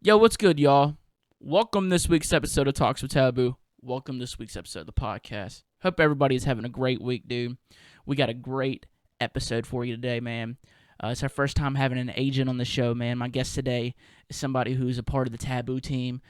Yo, what's good, y'all? Welcome this week's episode of Talks with TVBOO. Welcome this week's episode of the podcast. Hope everybody's having a great week, dude. We got a great episode for you today, man. It's our first time having an agent on the show, man. My guest today is somebody who's a part of the TVBOO team.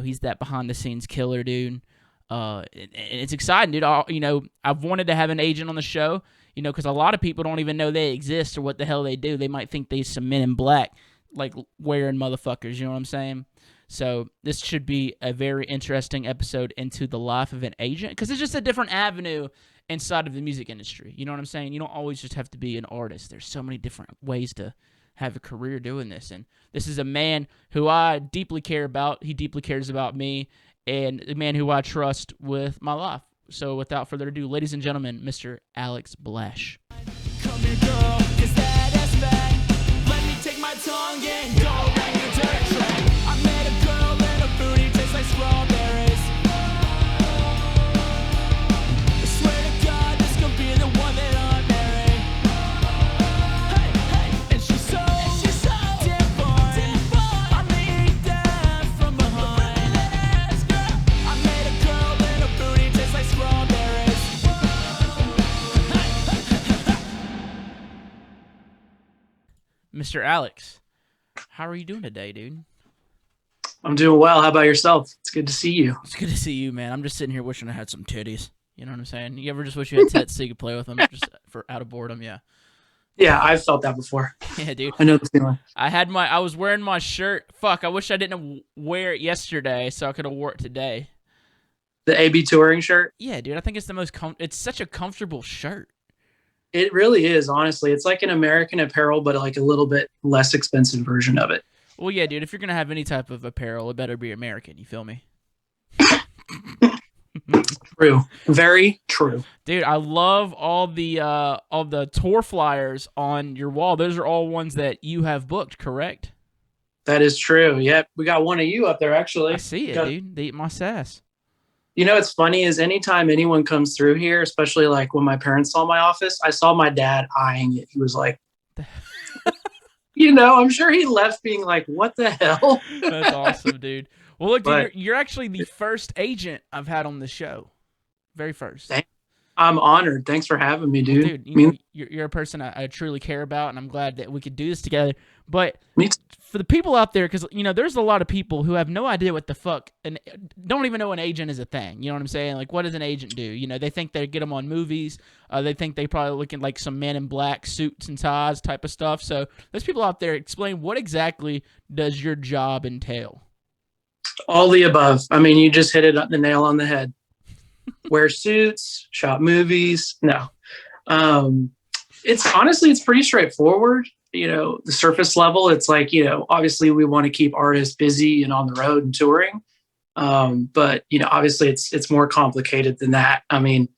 He's that behind-the-scenes killer, dude. It's exciting, dude. I've wanted to have an agent on the show, because a lot of people don't even know they exist or what the hell they do. They might think they some men in black, like wearing motherfuckers, you know what I'm saying? So this should be a very interesting episode into the life of an agent, because it's just a different avenue inside of the music industry. You know what I'm saying? You don't always just have to be an artist. There's so many different ways to have a career doing this. And this is a man who I deeply care about. He deeply cares about me, and a man who I trust with my life. So without further ado, ladies and gentlemen, Mr. Alex Balash. Come here, girl, is that ass fat? Let me take my tongue and go around your dirt track. I met a girl and her booty tastes like strawberries. I swear to God, this could be the one that I marry. Hey, hey, and she's so different. I need that from behind. I met a girl and her booty tastes like strawberries. Mr. Alex, how are you doing today, dude? I'm doing well. How about yourself? It's good to see you. It's good to see you, man. I'm just sitting here wishing I had some titties. You know what I'm saying? You ever just wish you had tits so you could play with them just for out of boredom? Yeah. Yeah, I've felt that before. Yeah, dude. I know the feeling. I was wearing my shirt. Fuck, I wish I didn't wear it yesterday so I could have wore it today. The AB touring shirt. Yeah, dude. I think it's the most it's such a comfortable shirt. It really is, honestly. It's like an American Apparel, but like a little bit less expensive version of it. Well, yeah, dude. If you're gonna have any type of apparel, it better be American. You feel me? True. Very true. Dude, I love all the tour flyers on your wall. Those are all ones that you have booked, correct? That is true. Yep. We got one of you up there, actually. I see it, dude. They eat my sass. You know, what's funny is anytime anyone comes through here, especially like when my parents saw my office, I saw my dad eyeing it. He was like, I'm sure he left being like, what the hell? That's awesome, dude. Well, look, But- dude, you're actually the first agent I've had on the show. Very first. Thank- I'm honored. Thanks for having me, dude. Well, dude, you're a person I truly care about, and I'm glad that we could do this together. But Me too. for the people out there, because, there's a lot of people who have no idea what the fuck, and don't even know an agent is a thing. You know what I'm saying? Like, what does an agent do? They think they get them on movies. They think they probably look at like some men in black suits and ties type of stuff. So there's people out there. Explain, what exactly does your job entail? All the above. I mean, you just hit the nail on the head. Wear suits, shop movies. No. It's pretty straightforward. The surface level, it's like, obviously we want to keep artists busy and on the road and touring. But obviously it's more complicated than that. I mean,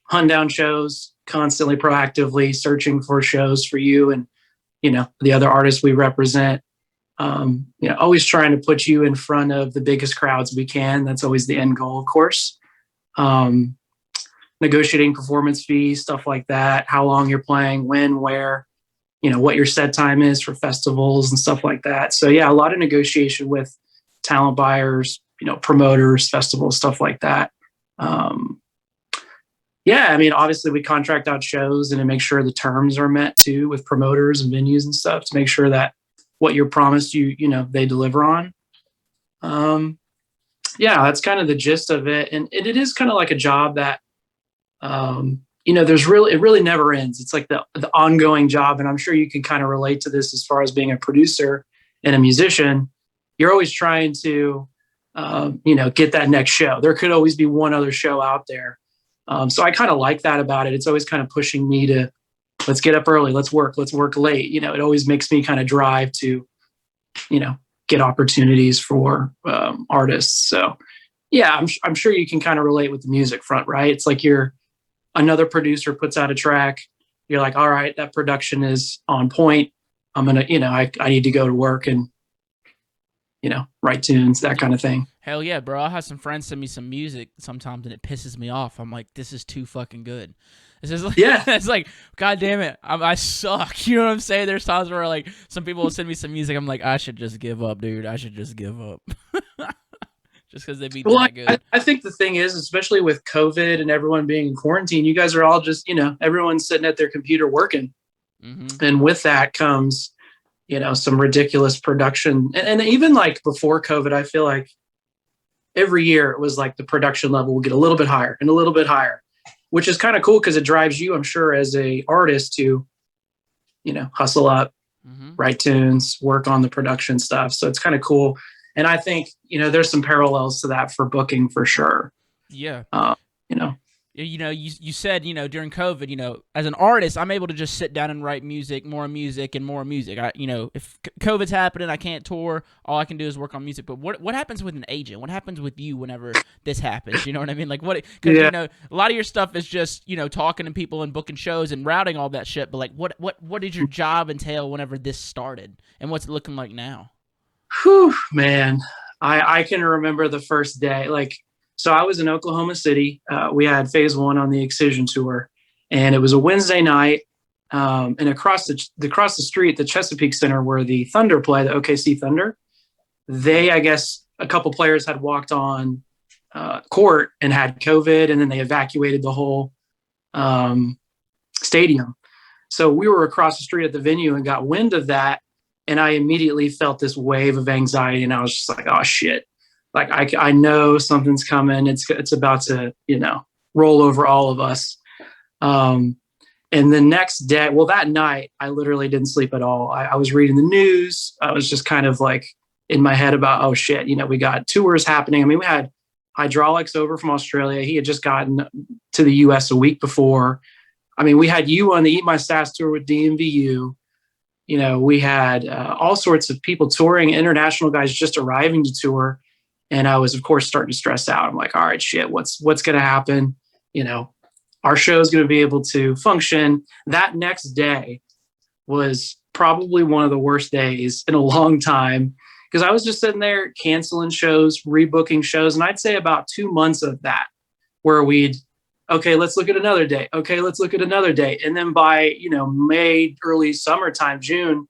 hunt down shows, constantly proactively searching for shows for you and, the other artists we represent. Always trying to put you in front of the biggest crowds we can. That's always the end goal, of course. Negotiating performance fees, stuff like that, how long you're playing, when, where, what your set time is for festivals and stuff like that. So yeah, a lot of negotiation with talent buyers, promoters, festivals, stuff like that. Obviously we contract out shows and to make sure the terms are met too with promoters and venues and stuff to make sure that what you're promised they deliver on. That's kind of the gist of it. And it is kind of like a job that, it really never ends. It's like the ongoing job. And I'm sure you can kind of relate to this as far as being a producer and a musician. You're always trying to, get that next show. There could always be one other show out there. So I kind of like that about it. It's always kind of pushing me to, let's get up early, let's work late. It always makes me kind of drive to, get opportunities for artists. So yeah, I'm sure you can kind of relate with the music front, right? It's like another producer puts out a track. You're like, all right, that production is on point. I'm going to, I need to go to work and, write tunes, that kind of thing. Hell yeah, bro. I have some friends send me some music sometimes and it pisses me off. I'm like, this is too fucking good. It's just like, Yeah. it's like, God damn it, I suck. You know what I'm saying? There's times where like some people will send me some music. I'm like, I should just give up, dude. I should just give up. Just because they be Well, that good. I think the thing is, especially with COVID and everyone being in quarantine, you guys are all just, everyone's sitting at their computer working. Mm-hmm. And with that comes, some ridiculous production. And even like before COVID, I feel like every year it was like the production level will get a little bit higher and a little bit higher, which is kind of cool because it drives you, I'm sure, as a artist to, hustle up, Mm-hmm. write tunes, work on the production stuff. So it's kind of cool. And I think, there's some parallels to that for booking for sure. Yeah. You know, You said, during COVID, as an artist, I'm able to just sit down and write music, more music and more music. If COVID's happening, I can't tour. All I can do is work on music. But what happens with an agent? What happens with you whenever this happens? You know what I mean? Like because a lot of your stuff is just, talking to people and booking shows and routing all that shit. But like, what did your job entail whenever this started, and what's it looking like now? Whew, man, I can remember the first day. So I was in Oklahoma City. We had phase 1 on the Excision tour, and it was a Wednesday night. And across the street, the Chesapeake Center, where the Thunder play, the OKC Thunder, I guess a couple players had walked on court and had COVID, and then they evacuated the whole stadium. So we were across the street at the venue and got wind of that. And I immediately felt this wave of anxiety, and I was just like, oh shit. Like I know something's coming. It's about to, roll over all of us. And the next day, well, that night, I literally didn't sleep at all. I was reading the news. I was just kind of like in my head about, oh shit, we got tours happening. I mean, we had Hydraulics over from Australia. He had just gotten to the US a week before. I mean, we had you on the Eat My Stats tour with DMVU. We had all sorts of people touring, international guys just arriving to tour. And I was, of course, starting to stress out. I'm like, all right, shit, what's going to happen? Our show is going to be able to function. That next day was probably one of the worst days in a long time, because I was just sitting there canceling shows, rebooking shows. And I'd say about 2 months of that where okay, let's look at another day. Okay, let's look at another day. And then by, May, early summertime, June,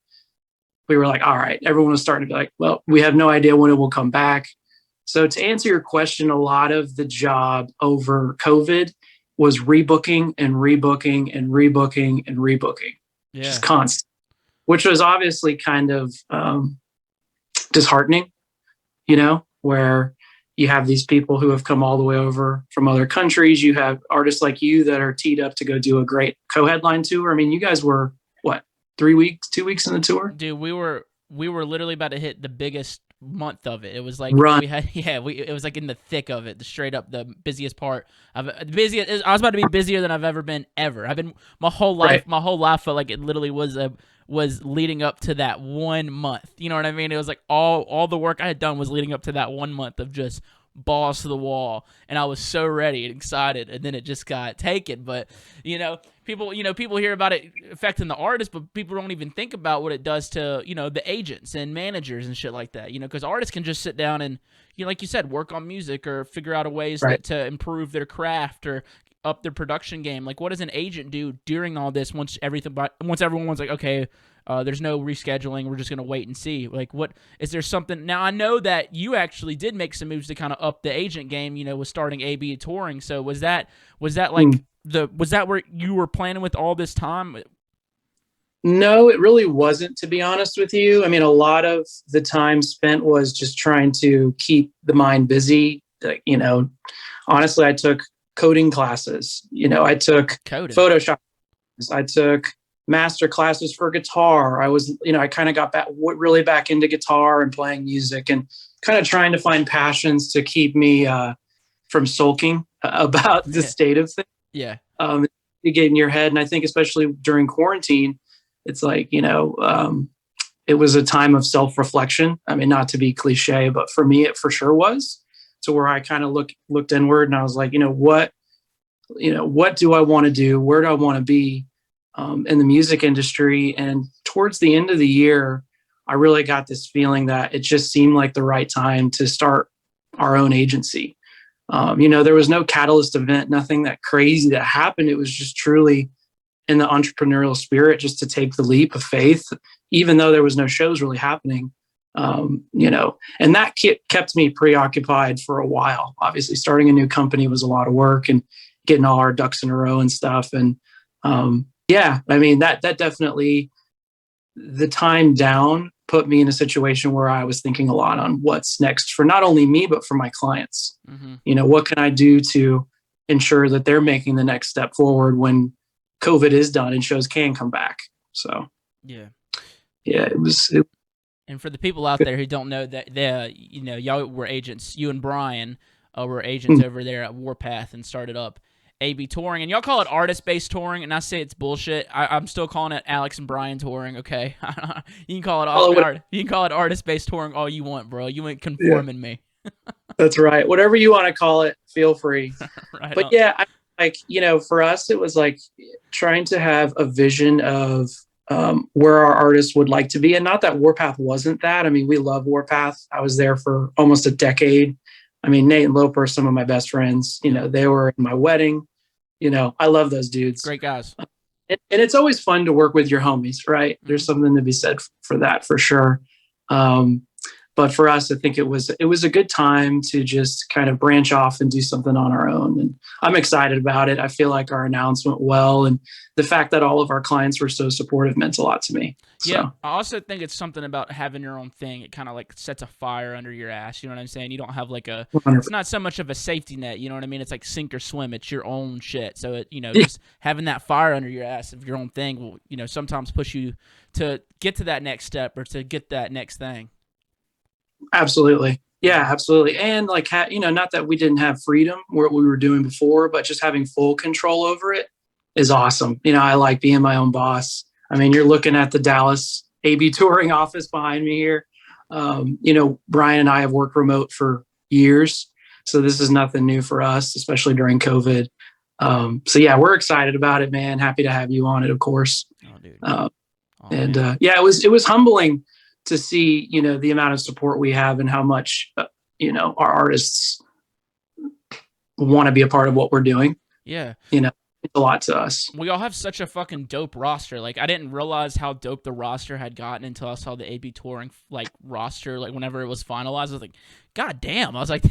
we were like, all right, everyone was starting to be like, well, we have no idea when it will come back. So to answer your question, a lot of the job over COVID was rebooking and rebooking and rebooking and rebooking. Yeah. Just constant, which was obviously kind of disheartening, where you have these people who have come all the way over from other countries. You have artists like you that are teed up to go do a great co-headline tour. I mean, you guys were, 2 weeks in the tour? Dude, we were literally about to hit the biggest month of it. It was like it was like in the thick of it, the busiest part of it. I was about to be busier than I've ever been ever. I've been my whole life felt like it literally was leading up to that 1 month. You know what I mean? It was like all the work I had done was leading up to that 1 month of just balls to the wall, and I was so ready and excited, and then it just got taken. But people hear about it affecting the artist, but people don't even think about what it does to the agents and managers and shit like that. Because artists can just sit down and like you said, work on music or figure out ways to improve their craft or up their production game. Like, what does an agent do during all this once everyone's like, okay, there's no rescheduling, we're just going to wait and see? Like, what is there something? Now, I know that you actually did make some moves to kind of up the agent game, with starting AB touring. So was that like was that where you were planning with all this time? No, it really wasn't, to be honest with you. I mean, a lot of the time spent was just trying to keep the mind busy. Honestly, I took coding classes. I took Photoshop. I took master classes for guitar. I was, I kind of got really back into guitar and playing music, and kind of trying to find passions to keep me from sulking about the state of things. Yeah. You get in your head. And I think especially during quarantine, it's like, it was a time of self-reflection. I mean, not to be cliche, but for me, it for sure was. To where I kind of looked inward, and I was like, what do I want to do? Where do I want to be in the music industry? And towards the end of the year, I really got this feeling that it just seemed like the right time to start our own agency. There was no catalyst event, nothing that crazy that happened. It was just truly in the entrepreneurial spirit, just to take the leap of faith, even though there was no shows really happening. And that kept me preoccupied for a while. Obviously, starting a new company was a lot of work and getting all our ducks in a row and stuff. And that definitely, the time down put me in a situation where I was thinking a lot on what's next for not only me, but for my clients. Mm-hmm. What can I do to ensure that they're making the next step forward when COVID is done and shows can come back. So, it was. And for the people out there who don't know that, y'all were agents. You and Brian were agents over there at Warpath and started up AB Touring. And y'all call it artist-based touring, and I say it's bullshit. I'm still calling it Alex and Brian touring, okay? You can call it artist-based touring all you want, bro. You ain't conforming me. That's right. Whatever you want to call it, feel free. Right but on. For us, it was like trying to have a vision of where our artists would like to be. And not that Warpath wasn't that. I mean, we love Warpath. I was there for almost a decade. I mean, Nate and Loper are some of my best friends. They were at my wedding. I love those dudes. Great guys. And it's always fun to work with your homies, right? There's something to be said for that, for sure. But for us, I think it was a good time to just kind of branch off and do something on our own. And I'm excited about it. I feel like our announcement went well. And the fact that all of our clients were so supportive meant a lot to me. Yeah, I also think it's something about having your own thing. It kind of like sets a fire under your ass. You know what I'm saying? You don't have like 100%. It's not so much of a safety net. You know what I mean? It's like sink or swim. It's your own shit. So, just having that fire under your ass of your own thing will, sometimes push you to get to that next step or to get that next thing. Absolutely. Yeah, absolutely. And not that we didn't have freedom what we were doing before, but just having full control over it is awesome. I like being my own boss. I mean, you're looking at the Dallas AB touring office behind me here. Brian and I have worked remote for years, so this is nothing new for us, especially during COVID. We're excited about it, man. Happy to have you on it, of course. Oh, dude. It was humbling to see, the amount of support we have and how much, our artists want to be a part of what we're doing. Yeah. It's a lot to us. We all have such a fucking dope roster. Like, I didn't realize how dope the roster had gotten until I saw the AB Touring roster. Like, whenever it was finalized, I was like, God damn! I was like,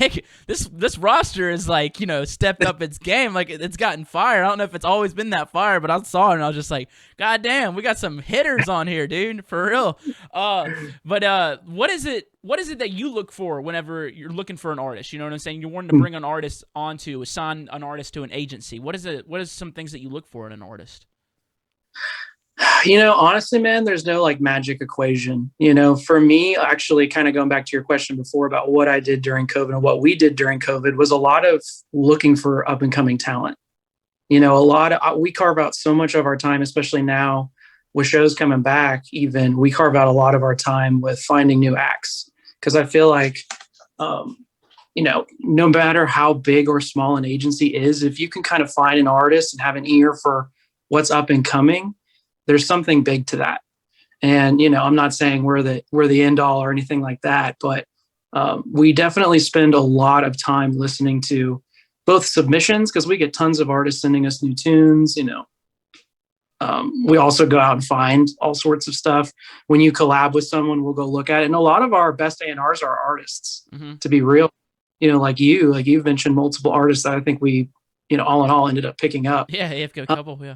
this roster is like, stepped up its game. Like, it's gotten fire. I don't know if it's always been that fire, but I saw it and I was just like, God damn, we got some hitters on here, dude, for real. But what is it that you look for whenever you're looking for an artist? You know what I'm saying? You're wanting to bring an artist assign an artist to an agency. What is some things that you look for in an artist? Honestly, man, there's no magic equation. For me, actually, kind of going back to your question before about what I did during COVID and what we did during COVID was a lot of looking for up and coming talent. We carve out so much of our time, especially now with shows coming back. Even we carve out a lot of our time with finding new acts, because I feel like, no matter how big or small an agency is, if you can kind of find an artist and have an ear for what's up and coming, there's something big to that. And, I'm not saying we're the end all or anything like that, but we definitely spend a lot of time listening to both submissions, because we get tons of artists sending us new tunes. We also go out and find all sorts of stuff. When you collab with someone, we'll go look at it. And a lot of our best A&Rs are artists, to be real. You've mentioned multiple artists that I think we, all in all ended up picking up. Yeah, you have a couple, yeah.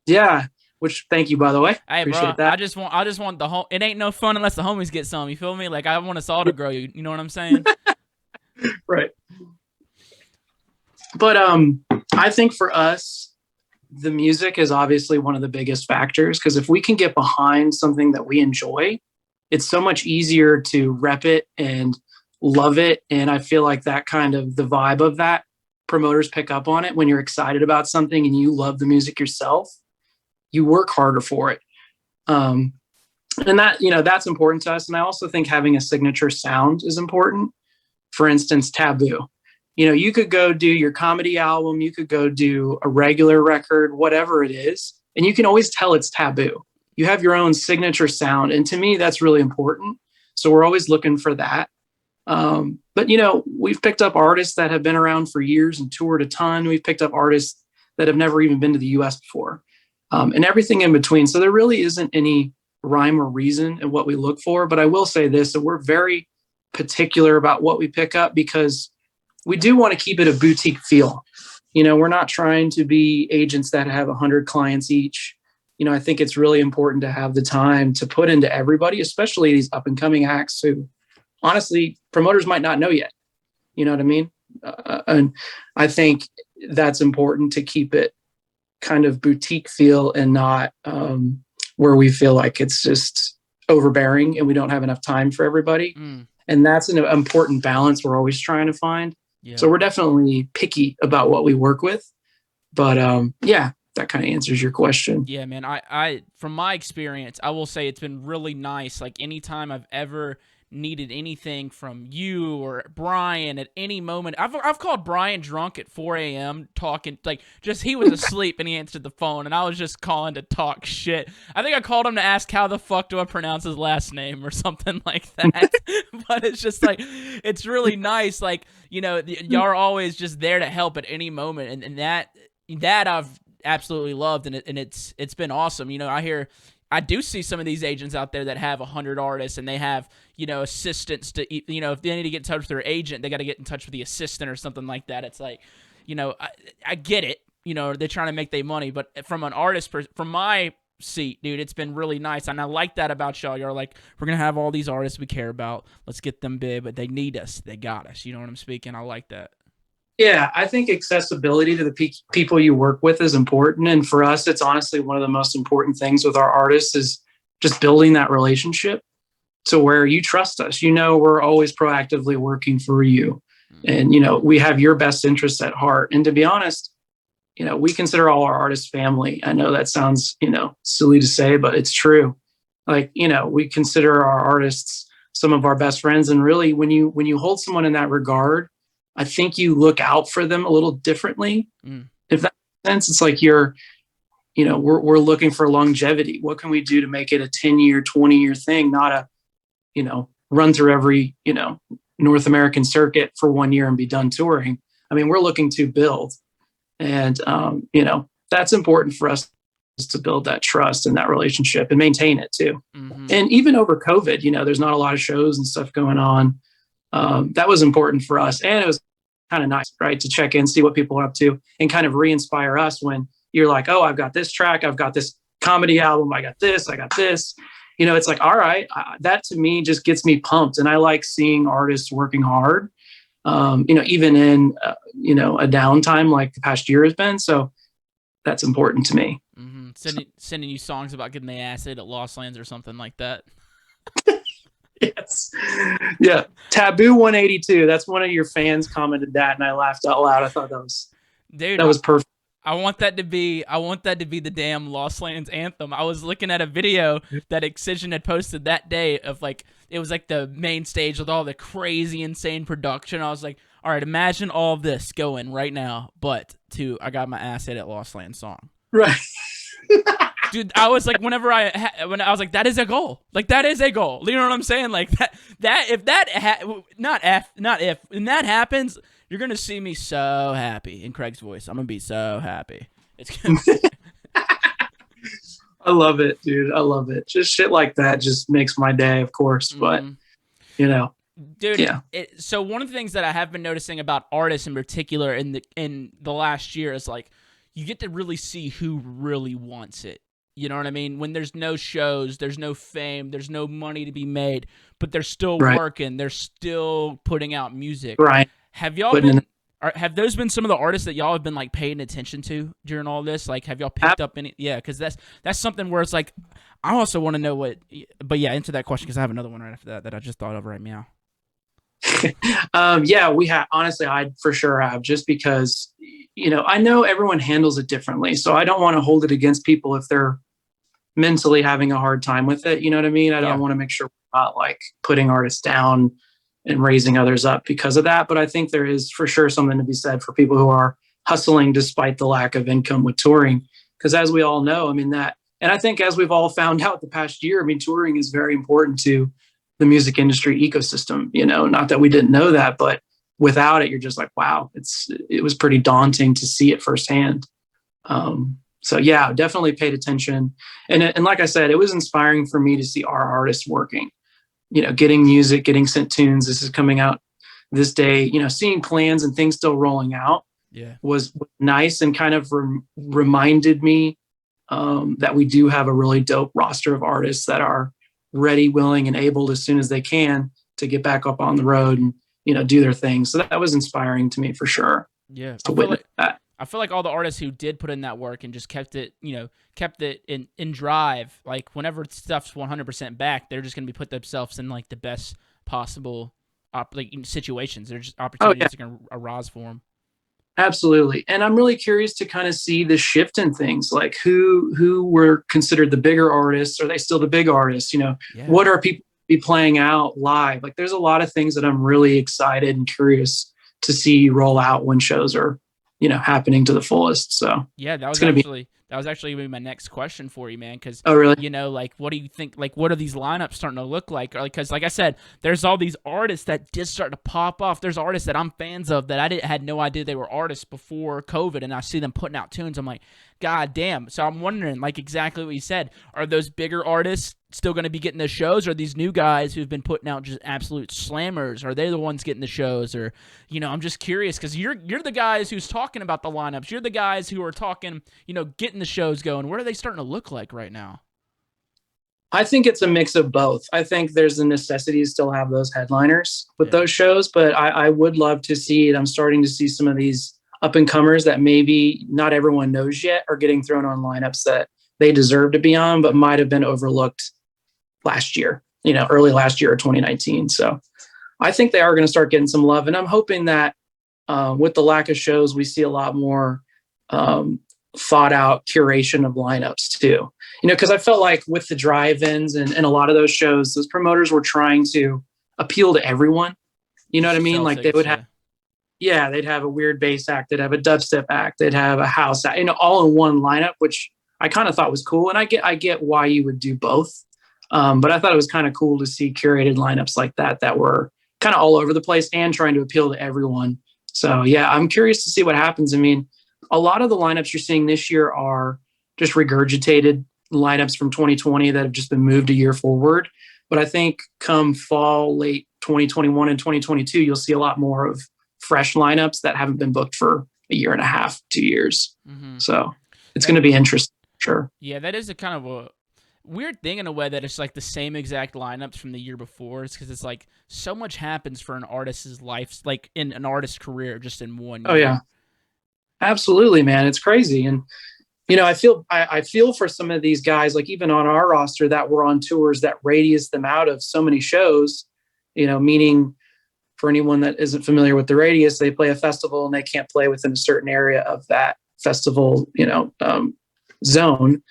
Yeah. Which, thank you, by the way. Hey, appreciate bro, that. I just want the it ain't no fun unless the homies get some. You feel me? Like, I want us all to grow. You know what I'm saying? Right. But I think for us, the music is obviously one of the biggest factors, because if we can get behind something that we enjoy, it's so much easier to rep it and love it. And I feel like that kind of the vibe of that, promoters pick up on it. When you're excited about something and you love the music yourself, you work harder for it. And that, that's important to us. And I also think having a signature sound is important. For instance, TVBOO. You could go do your comedy album, you could go do a regular record, whatever it is, and you can always tell it's TVBOO. You have your own signature sound. And to me, that's really important. So we're always looking for that. But we've picked up artists that have been around for years and toured a ton. We've picked up artists that have never even been to the US before, and everything in between. So there really isn't any rhyme or reason in what we look for. But I will say this, that we're very particular about what we pick up because we do want to keep it a boutique feel. We're not trying to be agents that have 100 clients each. I think it's really important to have the time to put into everybody, especially these up and coming acts who honestly promoters might not know yet. You know what I mean? And I think that's important to keep it kind of boutique feel and not where we feel like it's just overbearing and we don't have enough time for everybody. And that's an important balance we're always trying to find. Yeah. So we're definitely picky about what we work with. But yeah, that kind of answers your question. Yeah, man. I from my experience, I will say it's been really nice. Like anytime I've ever needed anything from you or Brian at any moment. I've called Brian drunk at 4 a.m. talking, like, just he was asleep and he answered the phone and I was just calling to talk shit. I think I called him to ask how the fuck do I pronounce his last name or something like that. But it's just like, it's really nice. Like, y'all are always just there to help at any moment. And that I've absolutely loved. And it's been awesome. I do see some of these agents out there that have 100 artists and they have, assistants to, if they need to get in touch with their agent, they got to get in touch with the assistant or something like that. It's like, I get it. They're trying to make their money, but from an artist, from my seat, dude, it's been really nice. And I like that about y'all. You're like, we're going to have all these artists we care about. Let's get them big, but they need us. They got us. You know what I'm speaking? I like that. Yeah, I think accessibility to the people you work with is important. And for us, it's honestly one of the most important things with our artists is just building that relationship to where you trust us. We're always proactively working for you. And, we have your best interests at heart. And to be honest, we consider all our artists family. I know that sounds, silly to say, but it's true. Like, we consider our artists some of our best friends. And really, when you hold someone in that regard, I think you look out for them a little differently. If that makes sense, it's like we're looking for longevity. What can we do to make it a 10-year, 20-year thing, not a, run through every, North American circuit for 1 year and be done touring. I mean, we're looking to build. And, that's important for us is to build that trust and that relationship and maintain it too. Mm-hmm. And even over COVID, there's not a lot of shows and stuff going on. That was important for us. And it was kind of nice, right, to check in, see what people are up to and kind of re-inspire us when you're like, oh, I've got this track, I've got this comedy album, I got this. It's like, all right, that to me just gets me pumped. And I like seeing artists working hard, even in, a downtime like the past year has been. So that's important to me. Mm-hmm. Sending you songs about getting the acid at Lost Lands or something like that. Yes. Yeah. TVBOO 182. That's one of your fans commented that, and I laughed out loud. I thought that was perfect. I want that to be the damn Lost Lands anthem. I was looking at a video that Excision had posted that day of it was like the main stage with all the crazy, insane production. I was like, all right, imagine all of this going right now, but to I Got My Ass Hit at Lost Lands song. Right. Dude, I was like, when I was like, that is a goal. Like, that is a goal. You know what I'm saying? Like when that happens, you're going to see me so happy in Craig's voice. I'm going to be so happy. It's going to be. I love it, dude. I love it. Just shit like that just makes my day, of course. But, Dude, yeah. So one of the things that I have been noticing about artists in particular in the last year is like, you get to really see who really wants it. You know what I mean? When there's no shows, there's no fame, there's no money to be made, but they're still working, they're still putting out music. Right. Have have those been some of the artists that y'all have been like paying attention to during all this? Like, have y'all picked up any? Yeah, because that's something where it's like, I also want to know what. But yeah, into that question because I have another one right after that I just thought of right now. Yeah, we have. Honestly, I for sure have, just because I know everyone handles it differently, so I don't want to hold it against people if they're mentally having a hard time with it. You know what I mean? I want to make sure we're not like putting artists down and raising others up because of that. But I think there is for sure something to be said for people who are hustling despite the lack of income with touring. Because as we all know, I mean, and I think as we've all found out the past year, I mean, touring is very important to the music industry ecosystem. Not that we didn't know that, but without it, you're just like, wow, it was pretty daunting to see it firsthand. So yeah, definitely paid attention. And like I said, it was inspiring for me to see our artists working, getting music, getting sent tunes. This is coming out this day, seeing plans and things still rolling out was nice, and kind of reminded me that we do have a really dope roster of artists that are ready, willing, and able as soon as they can to get back up on the road and, do their thing. So that was inspiring to me for sure. Yeah. To witness that. I feel like all the artists who did put in that work and just kept it in drive, like whenever stuff's 100% back, they're just going to be put themselves in like the best possible situations. There's just opportunities that can arise for them. Absolutely. And I'm really curious to kind of see the shift in things, like who were considered the bigger artists. Are they still the big artists? What are people be playing out live? Like there's a lot of things that I'm really excited and curious to see roll out when shows are, happening to the fullest. So yeah, that was actually going to be my next question for you, man. Because oh, really? Like what do you think? Like what are these lineups starting to look like? Because like I said, there's all these artists that just start to pop off. There's artists that I'm fans of that had no idea they were artists before COVID, and I see them putting out tunes. I'm like, God damn. So I'm wondering, like exactly what you said, are those bigger artists still going to be getting the shows? Or these new guys who've been putting out just absolute slammers, are they the ones getting the shows? Or, I'm just curious because you're the guys who's talking about the lineups. You're the guys who are talking, getting the shows going. What are they starting to look like right now? I think it's a mix of both. I think there's a necessity to still have those headliners with those shows, but I would love to see it. I'm starting to see some of these up-and-comers that maybe not everyone knows yet are getting thrown on lineups that they deserve to be on, but might have been overlooked last year, early last year or 2019. So I think they are going to start getting some love. And I'm hoping that with the lack of shows, we see a lot more thought out curation of lineups too. Because I felt like with the drive-ins and a lot of those shows, those promoters were trying to appeal to everyone. You know what I mean? Like they would have, they'd have a weird bass act, they'd have a dubstep act, they'd have a house act, all in one lineup, which I kind of thought was cool. And I get why you would do both. But I thought it was kind of cool to see curated lineups like that were kind of all over the place and trying to appeal to everyone. So yeah, I'm curious to see what happens. I mean, a lot of the lineups you're seeing this year are just regurgitated lineups from 2020 that have just been moved a year forward. But I think come fall, late 2021 and 2022, you'll see a lot more of fresh lineups that haven't been booked for a year and a half, 2 years. Mm-hmm. So it's going to be interesting. Sure. Yeah, that is a kind of a weird thing in a way that it's like the same exact lineups from the year before. It's because it's like so much happens for an artist's life, like in an artist's career, just in 1 year. Oh yeah, absolutely, man. It's crazy. And, I feel for some of these guys, like even on our roster that were on tours that radius them out of so many shows, meaning for anyone that isn't familiar with the radius, they play a festival and they can't play within a certain area of that festival, zone.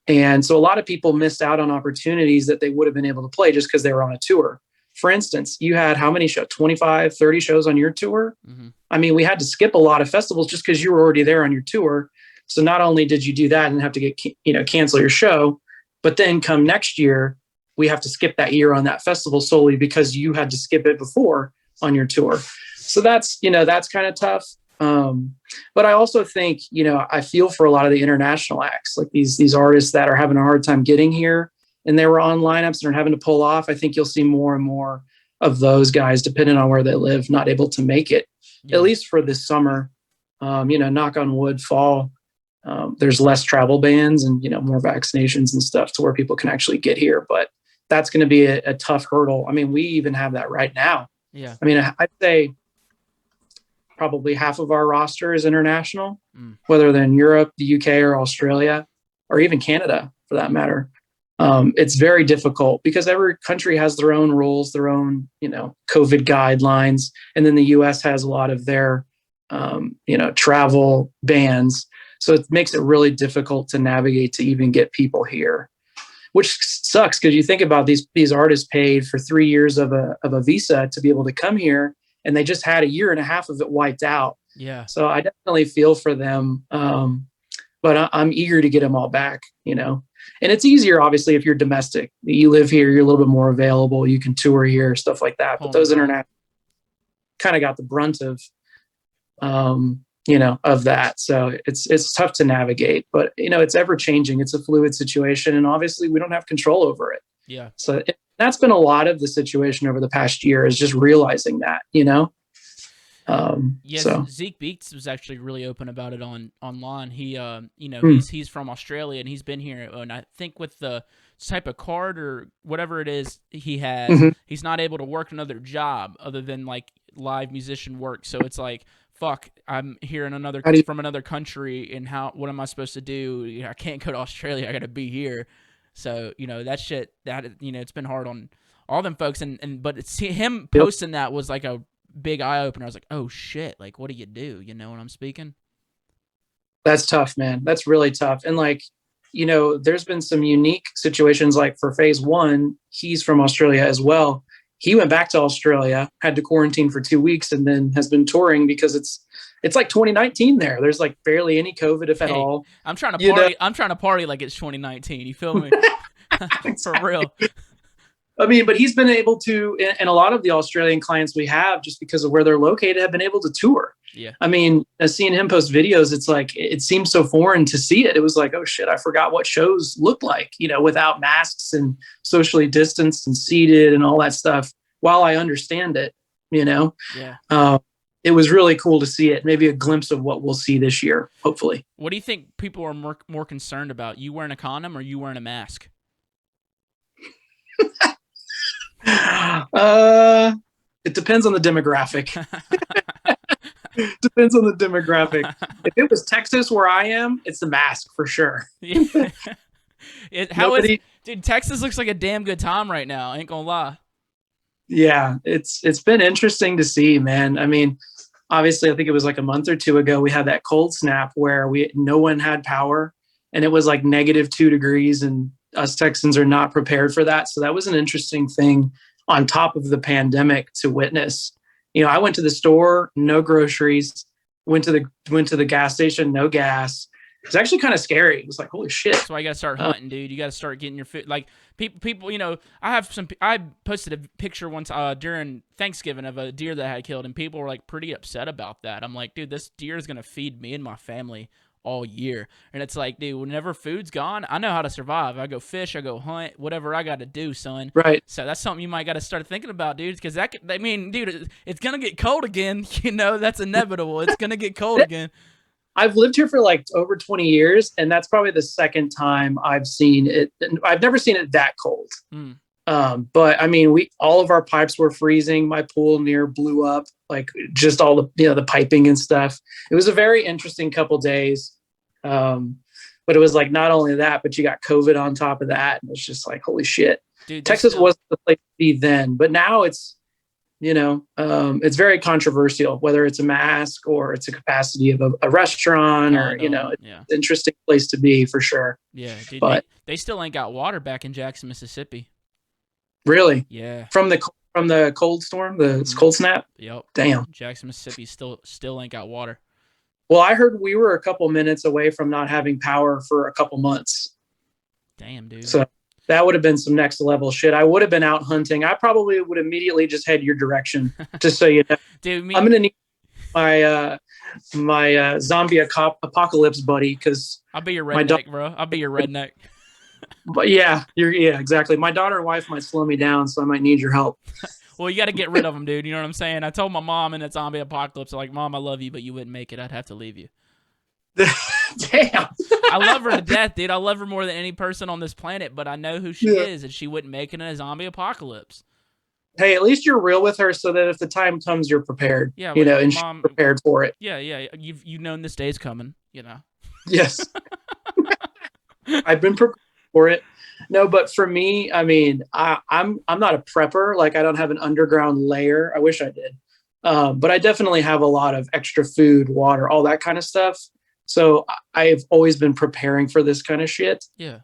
And so a lot of people missed out on opportunities that they would have been able to play just because they were on a tour. For instance, you had how many shows, 25, 30 shows on your tour? Mm-hmm. I mean, we had to skip a lot of festivals just because you were already there on your tour. So not only did you do that and have to cancel your show, but then come next year, we have to skip that year on that festival solely because you had to skip it before on your tour. So that's kind of tough. But I also think, I feel for a lot of the international acts, like these artists that are having a hard time getting here and they were on lineups and are having to pull off. I think you'll see more and more of those guys, depending on where they live, not able to make it, at least for this summer. Knock on wood, fall. There's less travel bans and, more vaccinations and stuff to where people can actually get here. But that's going to be a tough hurdle. I mean, we even have that right now. Yeah. I mean, I'd say probably half of our roster is international, whether they're in Europe, the UK, or Australia, or even Canada for that matter. It's very difficult because every country has their own rules, their own, COVID guidelines. And then the US has a lot of their, travel bans. So it makes it really difficult to navigate to even get people here, which sucks because you think about these artists paid for 3 years of a visa to be able to come here, and they just had a year and a half of it wiped out. Yeah. So I definitely feel for them. But I'm eager to get them all back, And it's easier, obviously, if you're domestic. You live here, you're a little bit more available. You can tour here, stuff like that. But those international kind of got the brunt of, of that. So it's tough to navigate. But it's ever changing. It's a fluid situation, and obviously we don't have control over it. Yeah. So that's been a lot of the situation over the past year, is just realizing that. Yes, so. Zeke Beats was actually really open about it online. He, he's from Australia, and he's been here, and I think with the type of card or whatever it is he has, he's not able to work another job other than like live musician work. So it's like, fuck, I'm here in from another country, and what am I supposed to do? I can't go to Australia. I got to be here. So that shit, it's been hard on all them folks, but him posting that was like a big eye opener. I was like, oh shit, like what do? You know what I'm speaking? That's tough, man. That's really tough. And like, there's been some unique situations. Like for phase 1, he's from Australia as well. He went back to Australia, had to quarantine for 2 weeks, and then has been touring because it's like 2019 there. There's like barely any COVID, if at all. I'm trying to party. I'm trying to party like it's 2019. You feel me? For real. I mean, but he's been able to, and a lot of the Australian clients we have, just because of where they're located, have been able to tour. Yeah. I mean, seeing him post videos, it's like, it seems so foreign to see it. It was like, oh shit, I forgot what shows look like, without masks and socially distanced and seated and all that stuff. While I understand it, Yeah. It was really cool to see it. Maybe a glimpse of what we'll see this year, hopefully. What do you think people are more concerned about? You wearing a condom or you wearing a mask? It depends on the demographic. Depends on the demographic. If it was Texas where I am, it's the mask for sure. Dude, Texas looks like a damn good time right now. I ain't gonna lie. Yeah, it's been interesting to see, man. I mean, obviously, I think it was like a month or two ago, we had that cold snap where no one had power, and it was like -2 degrees, and us Texans are not prepared for that. So that was an interesting thing on top of the pandemic to witness. I went to the store, no groceries, went to the gas station, no gas. It was actually kind of scary. It was like, holy shit. That's why you got to start hunting, dude. You got to start getting your food. Like people, I posted a picture once during Thanksgiving of a deer that I had killed, and people were like pretty upset about that. I'm like, dude, this deer is going to feed me and my family all year. And it's like, dude, whenever food's gone, I know how to survive. I go fish, I go hunt, whatever I got to do, son. Right. So that's something you might got to start thinking about, dude, because dude, it's going to get cold again. That's inevitable. It's going to get cold again. I've lived here for like over 20 years, and that's probably the second time I've seen it. I've never seen it that cold. But I mean, all of our pipes were freezing. My pool near blew up, like just all the piping and stuff. It was a very interesting couple days. But it was like, not only that, but you got COVID on top of that. And it's just like, holy shit. Dude, Texas wasn't the place to be then, but now it's, it's very controversial, whether it's a mask or it's a capacity of a restaurant it's an interesting place to be for sure. Yeah. Dude, but they still ain't got water back in Jackson, Mississippi. Really? Yeah. From the cold storm, the cold snap? Yep. Damn. Jackson, Mississippi still ain't got water. Well, I heard we were a couple minutes away from not having power for a couple months. Damn, dude. So that would have been some next level shit. I would have been out hunting. I probably would immediately just head your direction, just so you know. Dude, I'm gonna need my zombie apocalypse buddy, because I'll be your redneck, bro. I'll be your redneck. But yeah, exactly. My daughter and wife might slow me down, so I might need your help. Well, you got to get rid of them, dude. You know what I'm saying? I told my mom in that zombie apocalypse, like, Mom, I love you, but you wouldn't make it. I'd have to leave you. Damn. I love her to death, dude. I love her more than any person on this planet, but I know who she is, and she wouldn't make it in a zombie apocalypse. Hey, at least you're real with her, so that if the time comes, you're prepared. Yeah, and Mom, she's prepared for it. Yeah. You've known this day's coming. Yes. I've been prepared for it. No, but for me, I mean, I'm not a prepper. Like, I don't have an underground lair. I wish I did. But I definitely have a lot of extra food, water, all that kind of stuff. So I've always been preparing for this kind of shit. Yeah.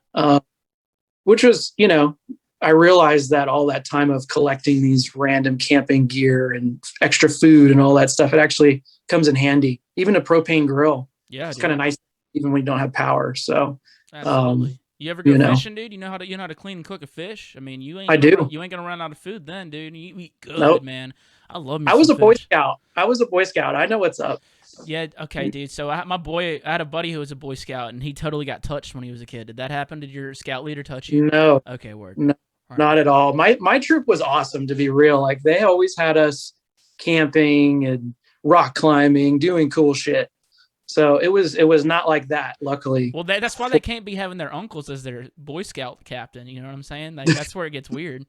Which was, I realized that all that time of collecting these random camping gear and extra food and all that stuff, it actually comes in handy. Even a propane grill. Yeah. It's kind of nice, even when you don't have power. So, absolutely. You ever go you know. fishing, dude? You know how to clean and cook a fish? I mean, you ain't I do. you ain't gonna run out of food then, dude. You eat good, Nope. man. I love me I was some a Boy fish. Scout. I was a Boy Scout. I know what's up. Yeah, okay, dude. So I had a buddy who was a Boy Scout, and he totally got touched when he was a kid. Did that happen? Did your scout leader touch you? No, Okay, word. no, All right. not at all. My troop was awesome, to be real. Like, they always had us camping and rock climbing, doing cool shit. So it was not like that, luckily. Well, that's why they can't be having their uncles as their Boy Scout captain. You know what I'm saying? Like, that's where it gets weird.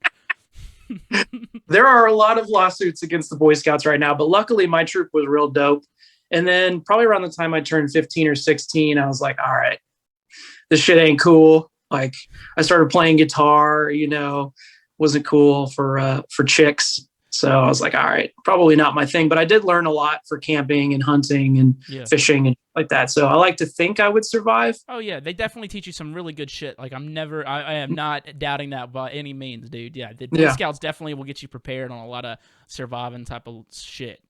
There are a lot of lawsuits against the Boy Scouts right now, but luckily my troop was real dope. And then probably around the time I turned 15 or 16, I was like, all right, this shit ain't cool. Like, I started playing guitar, wasn't cool for chicks. So I was like, all right, probably not my thing. But I did learn a lot for camping and hunting and fishing and like that. So I like to think I would survive. Oh yeah, they definitely teach you some really good shit. Like, I am not doubting that by any means, dude. Yeah, the Boy Scouts definitely will get you prepared on a lot of surviving type of shit.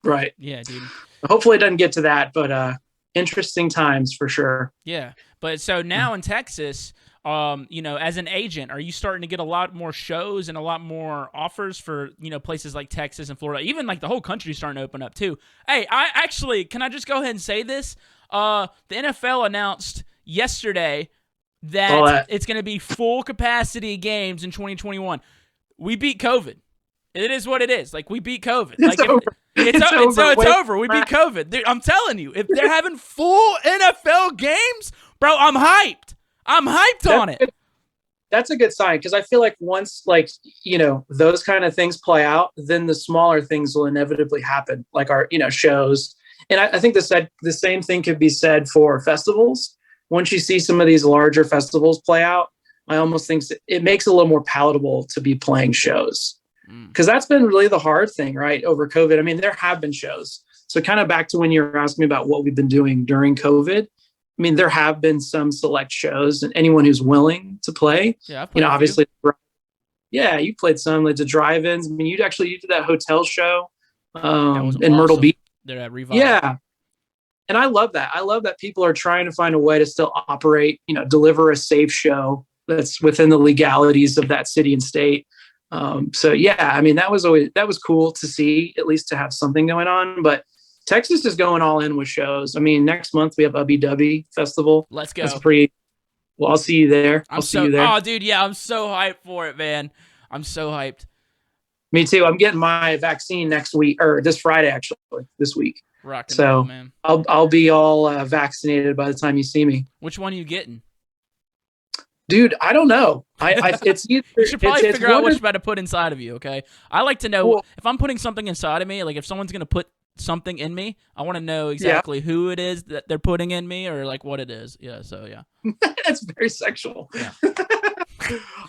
Right. Yeah, dude. Hopefully it doesn't get to that, but interesting times for sure. Yeah, but so now in Texas, as an agent, are you starting to get a lot more shows and a lot more offers for, places like Texas and Florida? Even like the whole country's starting to open up too. Hey, can I just go ahead and say this? The NFL announced yesterday that it's going to be full capacity games in 2021. We beat COVID. It is what it is. Like, we beat COVID. It's over. It's over. We beat COVID. Dude, I'm telling you, if they're having full NFL games, bro, I'm hyped. I'm hyped on it. That's a good sign, because I feel like once, those kind of things play out, then the smaller things will inevitably happen, like our, shows. And I think the same thing could be said for festivals. Once you see some of these larger festivals play out, I almost think it makes it a little more palatable to be playing shows. Because that's been really the hard thing, right, over COVID. I mean, there have been shows. So kind of back to when you were asking me about what we've been doing during COVID. I mean, there have been some select shows, and anyone who's willing to play, obviously, you played some, like the drive-ins. I mean, you did that hotel show in Myrtle Beach. They're at Revive. Yeah. And I love that. I love that people are trying to find a way to still operate, deliver a safe show that's within the legalities of that city and state. I mean, that was cool to see, at least to have something going on. But Texas is going all in with shows. I mean, next month we have Ubby Dubby Festival. Let's go. That's pretty. Well, I'll see you there. I'll see you there. Oh, dude, yeah, I'm so hyped for it, man. I'm so hyped. Me too. I'm getting my vaccine next week, or this Friday, actually, this week. Rockin' so, roll, man. I'll be all vaccinated by the time you see me. Which one are you getting? Dude, I don't know. It's either, you should probably figure out what you're about to put inside of you, okay? I like to know if I'm putting something inside of me, like if someone's going to put something in me, I want to know exactly who it is that they're putting in me, or like what it is. Yeah, so yeah. That's very sexual. Yeah.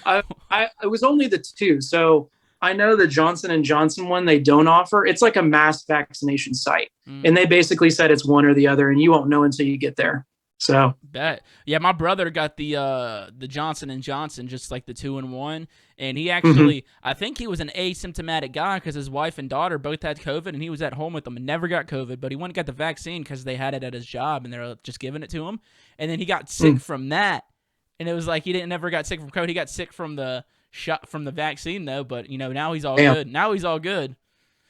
It was only the two. So I know the Johnson & Johnson one they don't offer. It's like a mass vaccination site. And they basically said it's one or the other, and you won't know until you get there. So my brother got the Johnson & Johnson, just like the 2-in-1, and he actually I think he was an asymptomatic guy because his wife and daughter both had COVID, and he was at home with them and never got COVID, but he went and got the vaccine because they had it at his job and they're just giving it to him, and then he got sick from that, and it was like he never got sick from COVID. He got sick from the shot from the vaccine though, but now he's all good. Now he's all good.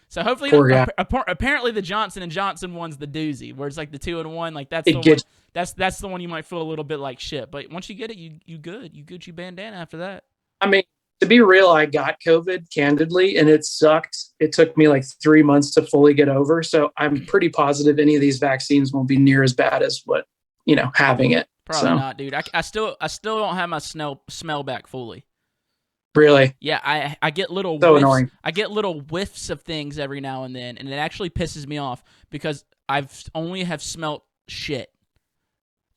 So hopefully, apparently the Johnson & Johnson one's the doozy, where it's like the 2-in-1, like that's the one. That's the one you might feel a little bit like shit, but once you get it, you good. You Gucci bandana after that. I mean, to be real, I got COVID candidly, and it sucked. It took me like 3 months to fully get over. So I'm pretty positive any of these vaccines won't be near as bad as what having it. Probably not, dude. I still don't have my smell back fully. Really? Yeah, I get little annoying. I get little whiffs of things every now and then, and it actually pisses me off because I've only have smelt shit.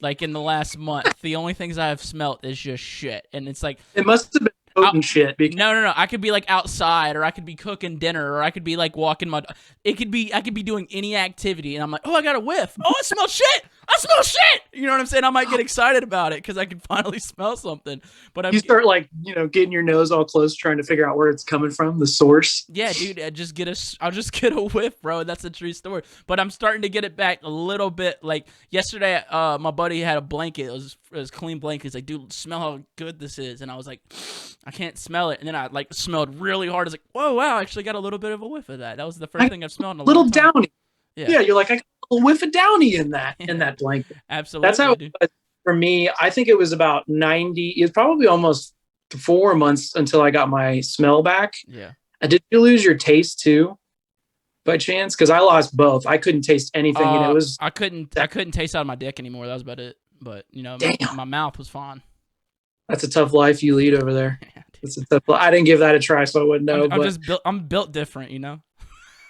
Like in the last month, the only things I have smelt is just shit, and it's like it must have been potent shit. Because No. I could be like outside, or I could be cooking dinner, or I could be like walking my. I could be doing any activity, and I'm like, oh, I got a whiff. Oh, I smell shit. I smell shit. You know what I'm saying? I might get excited about it because I can finally smell something. But you start like, getting your nose all close, trying to figure out where it's coming from, the source. Yeah, dude, I'll just get a whiff, bro. That's a true story. But I'm starting to get it back a little bit. Like yesterday, my buddy had a blanket. It was clean blanket. He's like, dude, smell how good this is. And I was like, I can't smell it. And then I like smelled really hard. I was like, whoa, wow, I actually got a little bit of a whiff of that. That was the first thing I've smelled in a little long time. downy. Yeah, you're like, I got a little whiff of downy in that blanket. Absolutely. That's how it was for me. I think it was about 90. It was probably almost 4 months until I got my smell back. Yeah. Did you lose your taste too, by chance? Because I lost both. I couldn't taste anything, and it was I couldn't taste out of my dick anymore. That was about it. But my mouth was fine. That's a tough life you lead over there. Yeah, It's a tough. I didn't give that a try, so I wouldn't know. I'm built different,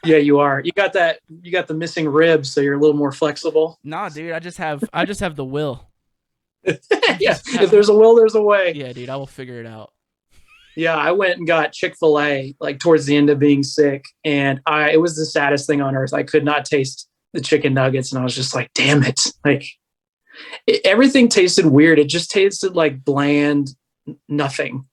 Yeah, you are. You got that. You got the missing ribs, so you're a little more flexible. Nah, dude, I just have the will. Yeah, if there's a will, there's a way. Yeah, dude, I will figure it out. Yeah, I went and got Chick-fil-A like towards the end of being sick, and it was the saddest thing on earth. I could not taste the chicken nuggets, and I was just like, damn it. Like everything tasted weird. It just tasted like bland nothing.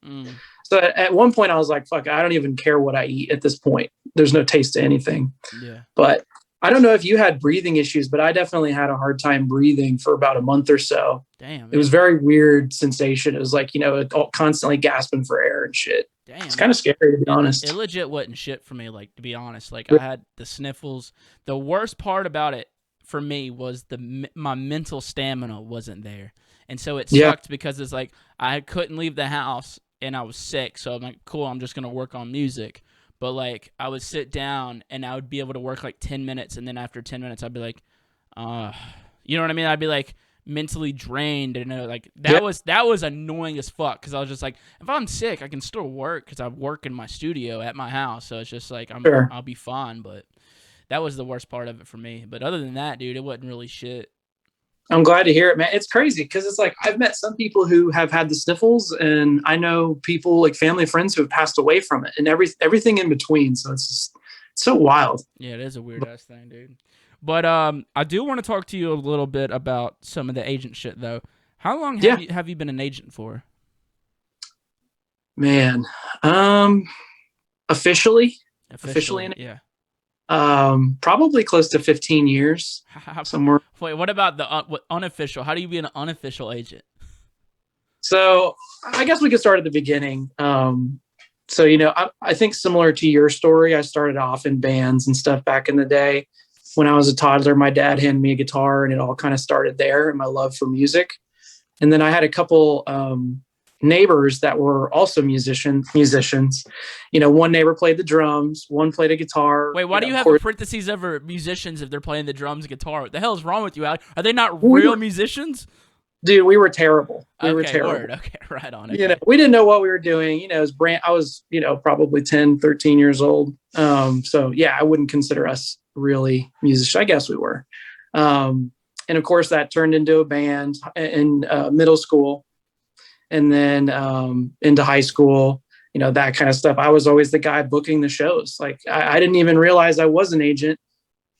So at one point I was like, fuck, I don't even care what I eat at this point. There's no taste to anything. Yeah. But I don't know if you had breathing issues, but I definitely had a hard time breathing for about a month or so. Damn. It was very weird sensation. It was like, constantly gasping for air and shit. Damn. It's kind of scary, to be honest. It legit wasn't shit for me, like, to be honest. Like, I had the sniffles. The worst part about it for me was my mental stamina wasn't there. And so it sucked because it's like I couldn't leave the house and I was sick. So I'm like, cool, I'm just going to work on music. But, like, I would sit down and I would be able to work, like, 10 minutes. And then after 10 minutes, I'd be like, you know what I mean? I'd be, like, mentally drained. And, like, that was annoying as fuck. Because I was just like, if I'm sick, I can still work because I work in my studio at my house. So it's just like, I'll be fine. But that was the worst part of it for me. But other than that, dude, it wasn't really shit. I'm glad to hear it, man. It's crazy because it's like I've met some people who have had the sniffles, and I know people like family, friends who have passed away from it, and everything in between. So it's so wild. Yeah, it is a weird ass thing, dude. But I do want to talk to you a little bit about some of the agent shit, though. How long have you been an agent for? Man, officially, yeah. Probably close to 15 years somewhere. Wait, what about the unofficial? How do you be an unofficial agent? So I guess we could start at the beginning. So, I think similar to your story, I started off in bands and stuff back in the day. When I was a toddler, my dad handed me a guitar and it all kind of started there and my love for music. And then I had a couple, neighbors that were also musicians. One neighbor played the drums, one played a guitar. Wait, why do you have a parentheses over musicians if they're playing the drums and guitar? What the hell is wrong with you, Alec? Are they not real musicians? Dude, we were terrible. We were terrible. terrible. Okay, right on. Okay. We didn't know what we were doing. I was, probably 10, 13 years old. So yeah, I wouldn't consider us really musicians. I guess we were. And of course that turned into a band in middle school. And then into high school, that kind of stuff. I was always the guy booking the shows. Like I didn't even realize I was an agent,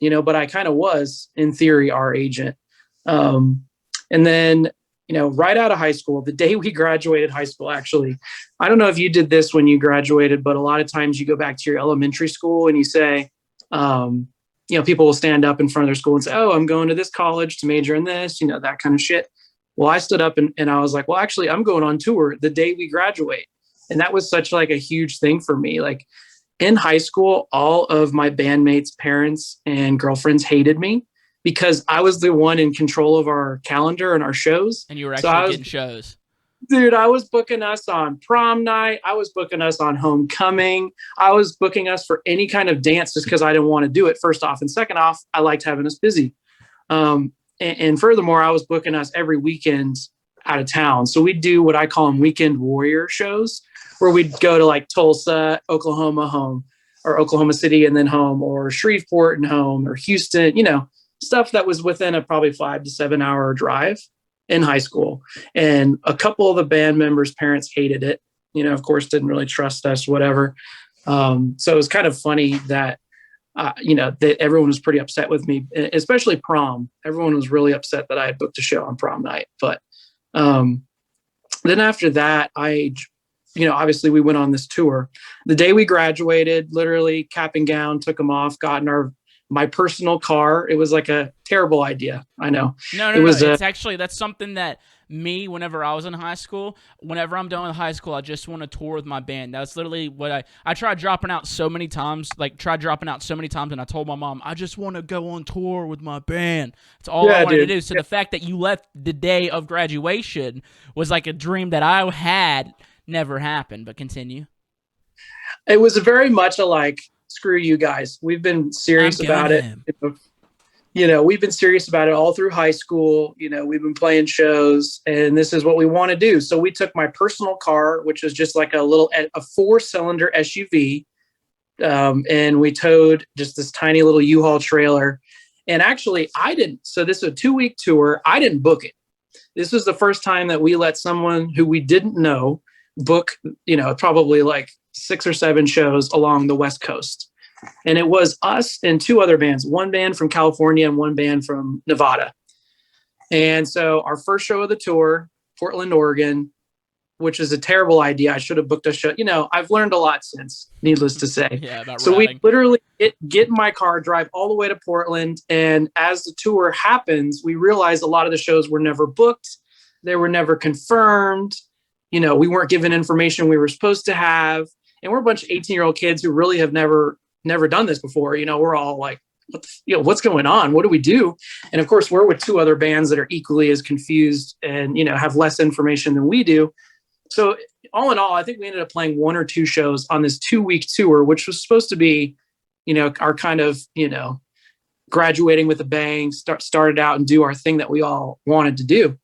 but I kind of was in theory our agent. And then, right out of high school, the day we graduated high school, actually, I don't know if you did this when you graduated, but a lot of times you go back to your elementary school and you say, people will stand up in front of their school and say, oh, I'm going to this college to major in this, that kind of shit. Well, I stood up and I was like, well, actually, I'm going on tour the day we graduate. And that was such like a huge thing for me. Like in high school, all of my bandmates' parents and girlfriends hated me because I was the one in control of our calendar and our shows. And you were actually getting shows. Dude, I was booking us on prom night. I was booking us on homecoming. I was booking us for any kind of dance just because I didn't want to do it, first off. And second off, I liked having us busy. And furthermore, I was booking us every weekend out of town. So we'd do what I call them weekend warrior shows, where we'd go to like Tulsa, Oklahoma home, or Oklahoma City and then home, or Shreveport and home, or Houston, stuff that was within a probably 5 to 7 hour drive in high school. And a couple of the band members' parents hated it. of course, didn't really trust us, whatever. So it was kind of funny that, that everyone was pretty upset with me, especially prom. Everyone was really upset that I had booked a show on prom night. But then after that, obviously we went on this tour. The day we graduated, literally cap and gown, took them off, got in my personal car. It was like a terrible idea. I know. No. It's actually, that's something that whenever I was in high school, whenever I'm done with high school, I just want to tour with my band. That's literally what I tried dropping out so many times, and I told my mom, I just want to go on tour with my band. That's all I wanted to do. So the fact that you left the day of graduation was like a dream that I had never happened, but continue. It was very much screw you guys. We've been serious about it. We've been serious about it all through high school. We've been playing shows, and this is what we want to do. So we took my personal car, which was just like a 4-cylinder SUV, and we towed just this tiny little U-Haul trailer. And actually, so this is a 2-week tour. I didn't book it. This was the first time that we let someone who we didn't know book, probably like 6 or 7 shows along the West Coast. And it was us and 2 other bands, one band from California and one band from Nevada. And so our first show of the tour, Portland, Oregon, which is a terrible idea. I should have booked a show. I've learned a lot since, needless to say. So we literally get in my car, drive all the way to Portland. And as the tour happens, we realized a lot of the shows were never booked. They were never confirmed. We weren't given information we were supposed to have. And we're a bunch of 18-year-old kids who really have never done this before. We're all like, what's going on? What do we do? And of course, we're with 2 other bands that are equally as confused and, have less information than we do. So all in all, I think we ended up playing 1 or 2 shows on this 2-week tour, which was supposed to be, our kind of, graduating with a bang, started out and do our thing that we all wanted to do.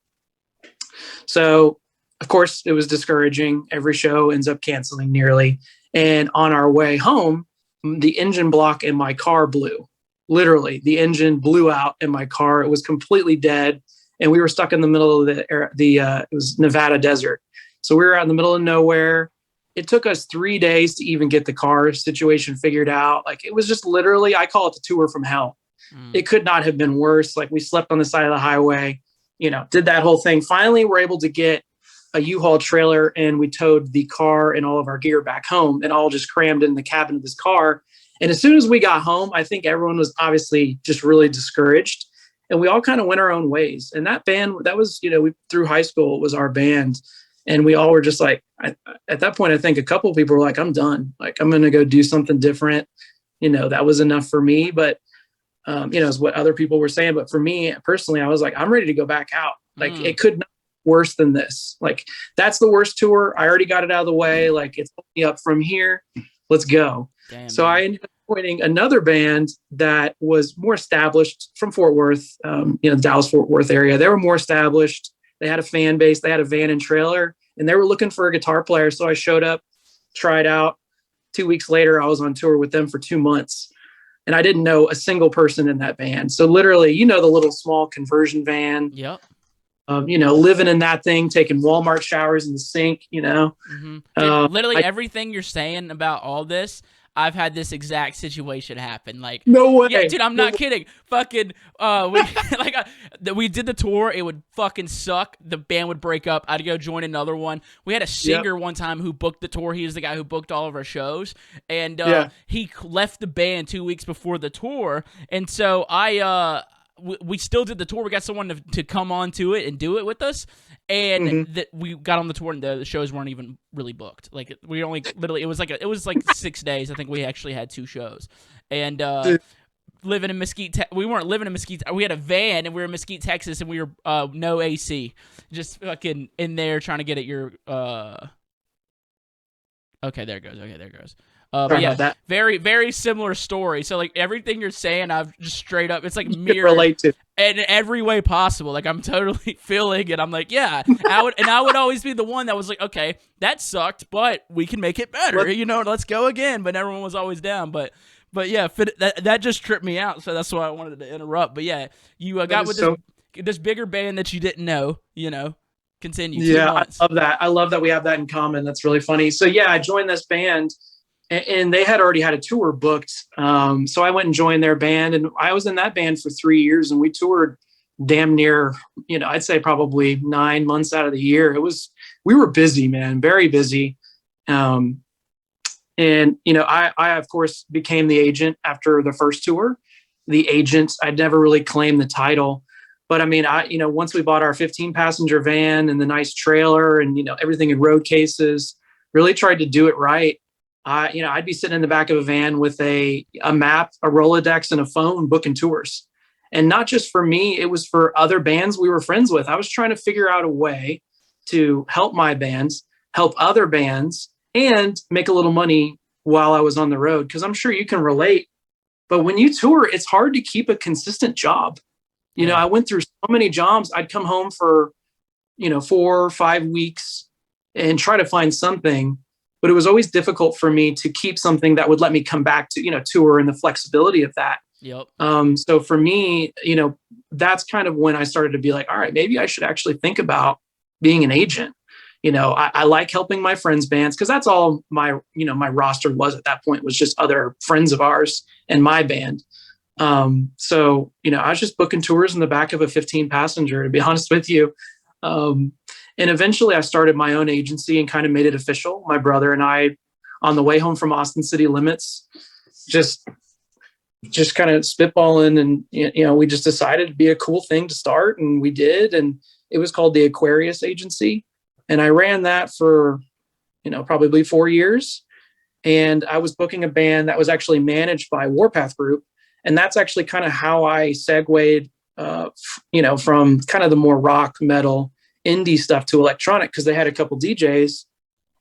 So of course it was discouraging. Every show ends up canceling nearly. And on our way home, the engine block in my car blew. Literally, the engine blew out in my car. It was completely dead, and we were stuck in the middle of it was Nevada desert. So we were out in the middle of nowhere. It took us 3 days to even get the car situation figured out. It was just literally, I call it the tour from hell. It could not have been worse. We slept on the side of the highway, did that whole thing. Finally, we're able to get a U-Haul trailer, and we towed the car and all of our gear back home, and all just crammed in the cabin of this car. And as soon as we got home, I think everyone was obviously just really discouraged, and we all kind of went our own ways. And that band, that was, through high school, it was our band. And we all were just like, at that point, I think a couple of people were like, I'm done. I'm going to go do something different. That was enough for me. But, is what other people were saying. But for me personally, I was like, I'm ready to go back out. It could not worse than this. That's the worst tour. I already got it out of the way. It's only up from here. Let's go. Damn, so man. I ended up joining another band that was more established from Fort Worth, the Dallas-Fort Worth area. They were more established. They had a fan base. They had a van and trailer, and they were looking for a guitar player. So I showed up, tried out. 2 weeks later, I was on tour with them for 2 months, and I didn't know a single person in that band. So literally, the little small conversion van. Yep. Living in that thing, taking Walmart showers in the sink, Mm-hmm. Literally everything you're saying about all this, I've had this exact situation happen. No way. Yeah, dude, I'm not kidding. Fucking, we did the tour. It would fucking suck. The band would break up. I'd go join another one. We had a singer one time who booked the tour. He was the guy who booked all of our shows, and he left the band 2 weeks before the tour, and so we still did the tour. We got someone to come on to it and do it with us. And we got on the tour, and the shows weren't even really booked. We only literally, it was like 6 days. I think we actually had 2 shows. And living in Mesquite, we weren't living in Mesquite. We had a van, and we were in Mesquite, Texas, and we were no AC, just fucking in there trying to get at your. Okay, there it goes. But yeah, very, very similar story. So everything you're saying, I've just straight up, it's mirrored relate to in every way possible. I'm totally feeling it. I'm yeah, I would always be the one that was okay, that sucked, but we can make it better. Let's go again. But everyone was always down. But yeah, that just tripped me out. So that's why I wanted to interrupt. But yeah, you got with this bigger band that you didn't know. Continue. Two Yeah, months. I love that. I love that we have that in common. That's really funny. So yeah, I joined this band, and they had already had a tour booked. So I went and joined their band, and I was in that band for 3 years, and we toured damn near, I'd say probably 9 months out of the year. We were busy, man, very busy. And I of course became the agent after the first tour. The agent, I'd never really claimed the title, but I mean, once we bought our 15 passenger van and the nice trailer and, everything in road cases, really tried to do it right. I'd be sitting in the back of a van with a map, a Rolodex, and a phone booking tours. And not just for me, it was for other bands we were friends with. I was trying to figure out a way to help my bands, help other bands, and make a little money while I was on the road. Because I'm sure you can relate. But when you tour, it's hard to keep a consistent job. I went through so many jobs. I'd come home for, 4 or 5 weeks and try to find something. But it was always difficult for me to keep something that would let me come back to, tour and the flexibility of that. Yep. So for me, that's kind of when I started to be like, all right, maybe I should actually think about being an agent. I like helping my friends' bands because that's all my roster was at that point, was just other friends of ours and my band. So, I was just booking tours in the back of a 15 passenger, to be honest with you. And eventually I started my own agency and kind of made it official. My brother and I, on the way home from Austin City Limits, just kind of spitballing, and, we just decided it'd be a cool thing to start, and we did. And it was called the Aquarius Agency. And I ran that for, probably 4 years. And I was booking a band that was actually managed by Warpath Group. And that's actually kind of how I segued, from kind of the more rock, metal, indie stuff to electronic, because they had a couple DJs.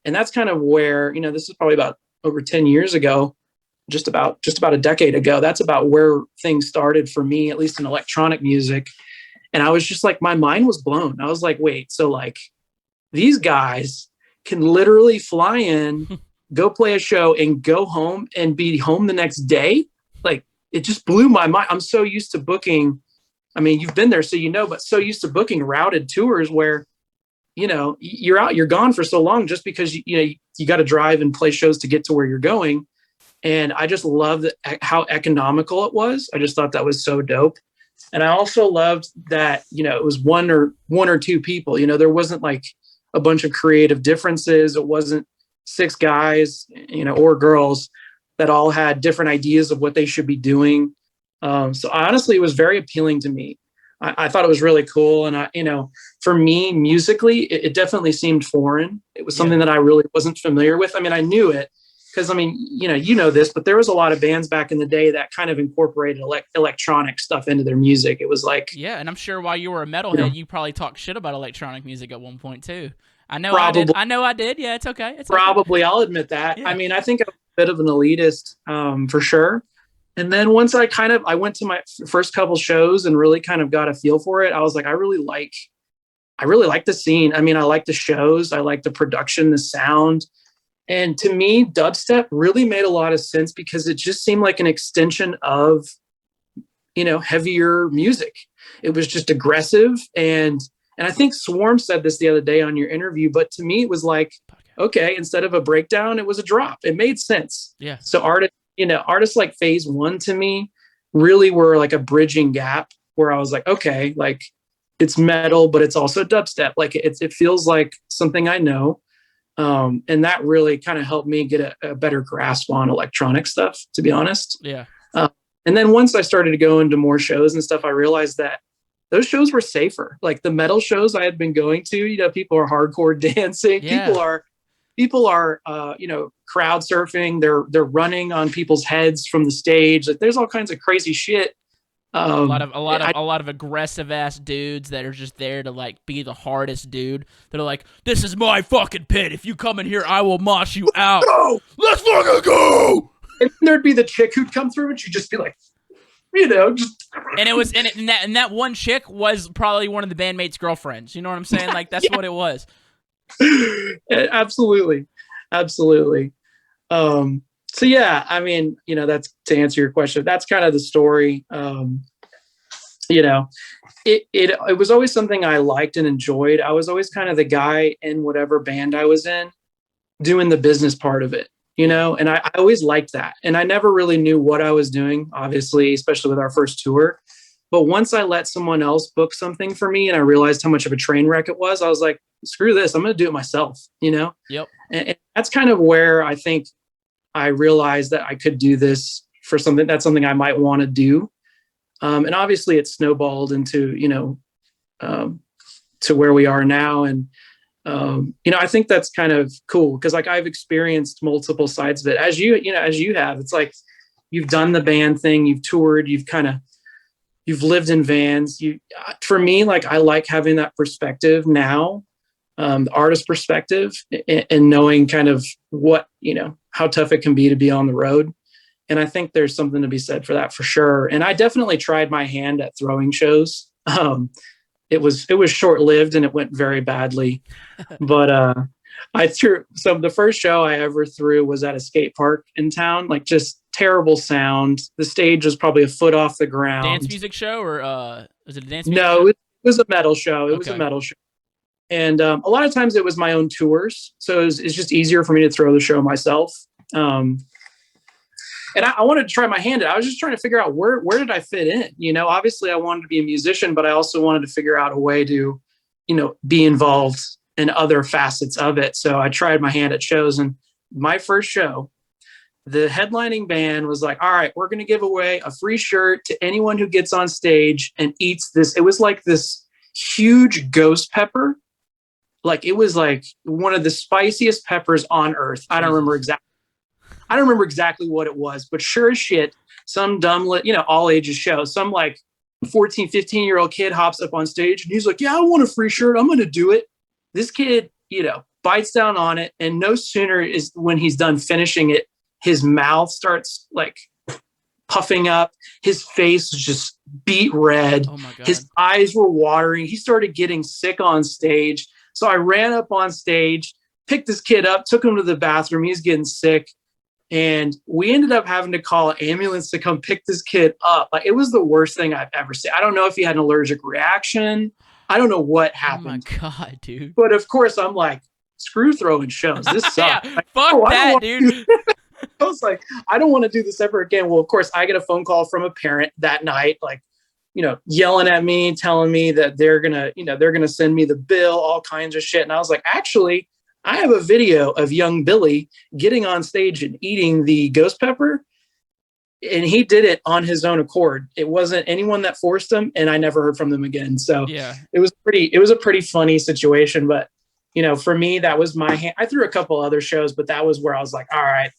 And that's kind of where, this is probably about over 10 years ago, just about a decade ago. That's about where things started for me, at least in electronic music. And I was just like, my mind was blown. I was like, wait, so like, these guys can literally fly in, go play a show, and go home and be home the next day. Like, it just blew my mind. I'm so used to booking. I mean, you've been there, so but so used to booking routed tours where, you're gone for so long just because, you got to drive and play shows to get to where you're going. And I just loved how economical it was. I just thought that was so dope. And I also loved that, it was one or two people. There wasn't like a bunch of creative differences. It wasn't 6 guys, or girls that all had different ideas of what they should be doing. So honestly, it was very appealing to me. I thought it was really cool. And for me, musically, it definitely seemed foreign. It was something that I really wasn't familiar with. I mean, I knew it because, you know this, but there was a lot of bands back in the day that kind of incorporated electronic stuff into their music. It was like, yeah. And I'm sure while you were a metalhead, you probably talked shit about electronic music at one point too. I know probably, I did. Yeah, it's okay. It's probably. okay. I'll admit that. Yeah. I mean, I think I'm a bit of an elitist, for sure. And then once I went to my first couple shows and really kind of got a feel for it, I was like, I really like the scene. I mean, I like the shows. I like the production, the sound. And to me, dubstep really made a lot of sense because it just seemed like an extension of, heavier music. It was just aggressive. And I think Swarm said this the other day on your interview, but to me, it was like, okay, instead of a breakdown, it was a drop. It made sense. Yeah. So artists like Phase One to me really were like a bridging gap where I was like, okay, like it's metal, but it's also dubstep. Like it feels like something I know. And that really kind of helped me get a better grasp on electronic stuff, to be honest. Yeah. And then once I started to go into more shows and stuff, I realized that those shows were safer. Like the metal shows I had been going to, people are hardcore dancing. Yeah. People are, crowd surfing. They're running on people's heads from the stage. Like there's all kinds of crazy shit. A lot of aggressive ass dudes that are just there to like be the hardest dude. They're like, this is my fucking pit. If you come in here, I will mosh you out. Go! Let's fucking go. And there'd be the chick who'd come through and she'd just be like, just. And it was, and that one chick was probably one of the bandmates' girlfriends. You know what I'm saying? Like that's what it was. Absolutely. So yeah, I mean, that's to answer your question. That's kind of the story. you know, it was always something I liked and enjoyed. I was always kind of the guy in whatever band I was in doing the business part of it, and I always liked that. And I never really knew what I was doing, obviously, especially with our first tour. But once I let someone else book something for me and I realized how much of a train wreck it was, I was like, screw this, I'm going to do it myself, Yep. And that's kind of where I think I realized that I could do this for something. That's something I might want to do. And obviously it snowballed into, to where we are now. And, I think that's kind of cool because like I've experienced multiple sides of it as you have. It's like you've done the band thing, you've toured, you've lived in vans. For me, like I like having that perspective now, the artist perspective, and knowing kind of what, how tough it can be to be on the road. And I think there's something to be said for that for sure. And I definitely tried my hand at throwing shows. It was short-lived and it went very badly, but I threw. So the first show I ever threw was at a skate park in town, like just terrible sound. The stage was probably a foot off the ground. Dance music show or was it a dance music No, show? it was a metal show. It was a metal show. And a lot of times it was my own tours. So it's just easier for me to throw the show myself. And I wanted to try my hand at it. I was just trying to figure out where did I fit in? Obviously I wanted to be a musician, but I also wanted to figure out a way to, be involved in other facets of it. So I tried my hand at shows, and my first show, the headlining band was like, all right, we're going to give away a free shirt to anyone who gets on stage and eats this. It was like this huge ghost pepper. Like it was like one of the spiciest peppers on earth. I don't remember exactly what it was, but sure as shit, some dumb, all ages show, some like 14, 15-year-old kid hops up on stage and he's like, yeah, I want a free shirt. I'm going to do it. This kid, bites down on it. And no sooner is when he's done finishing it, his mouth starts like puffing up. His face was just beet red. Oh my God. His eyes were watering. He started getting sick on stage. So I ran up on stage, picked this kid up, took him to the bathroom. He's getting sick. And we ended up having to call an ambulance to come pick this kid up. Like it was the worst thing I've ever seen. I don't know if he had an allergic reaction. I don't know what happened. Oh my God, dude. But of course I'm like, screw throwing shows. This sucks. Yeah, like, fuck that, dude. I was like, I don't want to do this ever again. Well, of course I get a phone call from a parent that night, like, yelling at me, telling me that they're going to send me the bill, all kinds of shit. And I was like, actually, I have a video of young Billy getting on stage and eating the ghost pepper. And he did it on his own accord. It wasn't anyone that forced him. And I never heard from them again. So yeah, it was a pretty funny situation. But, for me, that was my hand. I threw a couple other shows, but that was where I was like, all right,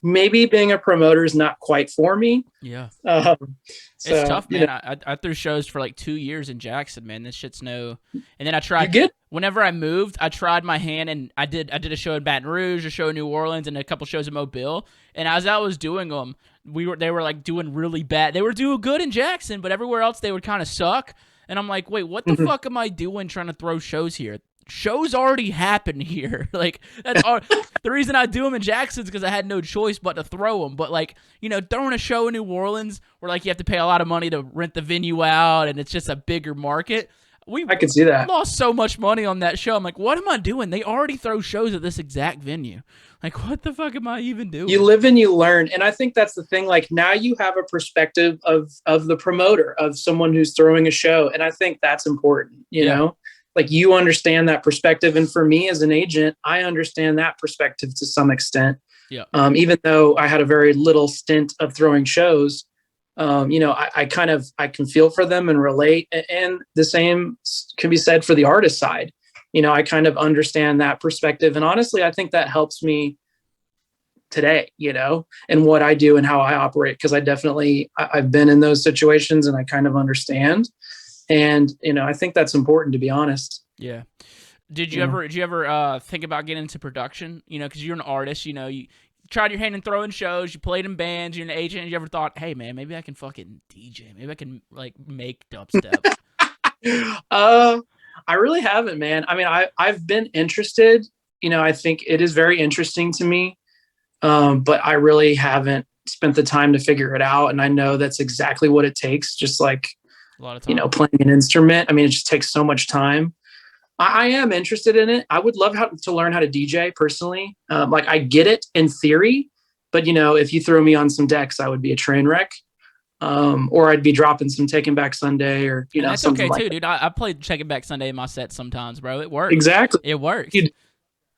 maybe being a promoter is not quite for me. Yeah. It's tough, man. I threw shows for like 2 years in Jackson, man. This shit's no. And then I tried. Whenever I moved, I tried my hand, and I did a show in Baton Rouge, a show in New Orleans, and a couple shows in Mobile. And as I was doing them, they were like doing really bad. They were doing good in Jackson, but everywhere else they would kind of suck. And I'm like, wait, what the fuck am I doing trying to throw shows here? Shows already happen here. Like that's all. The reason I do them in Jackson is because I had no choice but to throw them. But like, throwing a show in New Orleans where like you have to pay a lot of money to rent the venue out, and it's just a bigger market. I can see that. Lost so much money on that show. I'm like, what am I doing? They already throw shows at this exact venue. Like, what the fuck am I even doing? You live and you learn. And I think that's the thing. Like now you have a perspective of the promoter, of someone who's throwing a show. And I think that's important, you know? Like you understand that perspective. And for me as an agent, I understand that perspective to some extent. Yeah. Even though I had a very little stint of throwing shows, I can feel for them and relate. And the same can be said for the artist side. I kind of understand that perspective. And honestly, I think that helps me today, and what I do and how I operate. Cause I've been in those situations and I kind of understand. And, I think that's important, to be honest. Yeah. Did you ever think about getting into production? Cause you're an artist, you tried your hand in throwing shows, you played in bands, you're an agent. You ever thought, hey man, maybe I can fucking DJ. Maybe I can like make dubstep. I really haven't, man. I mean, I've been interested, I think it is very interesting to me. But I really haven't spent the time to figure it out. And I know that's exactly what it takes. Just like A lot of time. playing an instrument. I mean, it just takes so much time. I am interested in it. I would love to learn how to DJ personally. Like I get it in theory, but if you throw me on some decks, I would be a train wreck. Or I'd be dropping some Taking Back Sunday or, And that's something okay like too, that. dude. I played Taking Back Sunday in my set sometimes, bro. It works. Exactly. It works.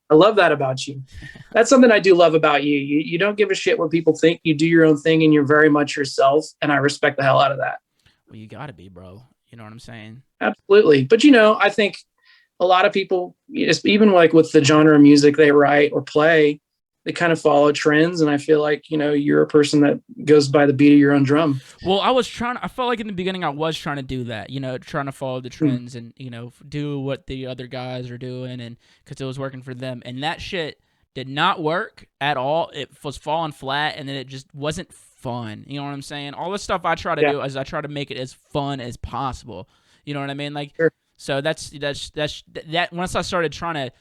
I love that about you. That's something I do love about you. You don't give a shit what people think. You do your own thing and you're very much yourself. And I respect the hell out of that. Well, you gotta be, bro. You know what I'm saying? Absolutely. But, I think a lot of people, even like with the genre of music they write or play, they kind of follow trends. And I feel like, you're a person that goes by the beat of your own drum. Well, I felt like in the beginning I was trying to do that, trying to follow the trends and, do what the other guys are doing, and because it was working for them. And that shit did not work at all. It was falling flat, and then it just wasn't fun. You know what I'm saying? All the stuff I try to do is I try to make it as fun as possible. You know what I mean? Like, Sure. So that's that. Once I started trying to,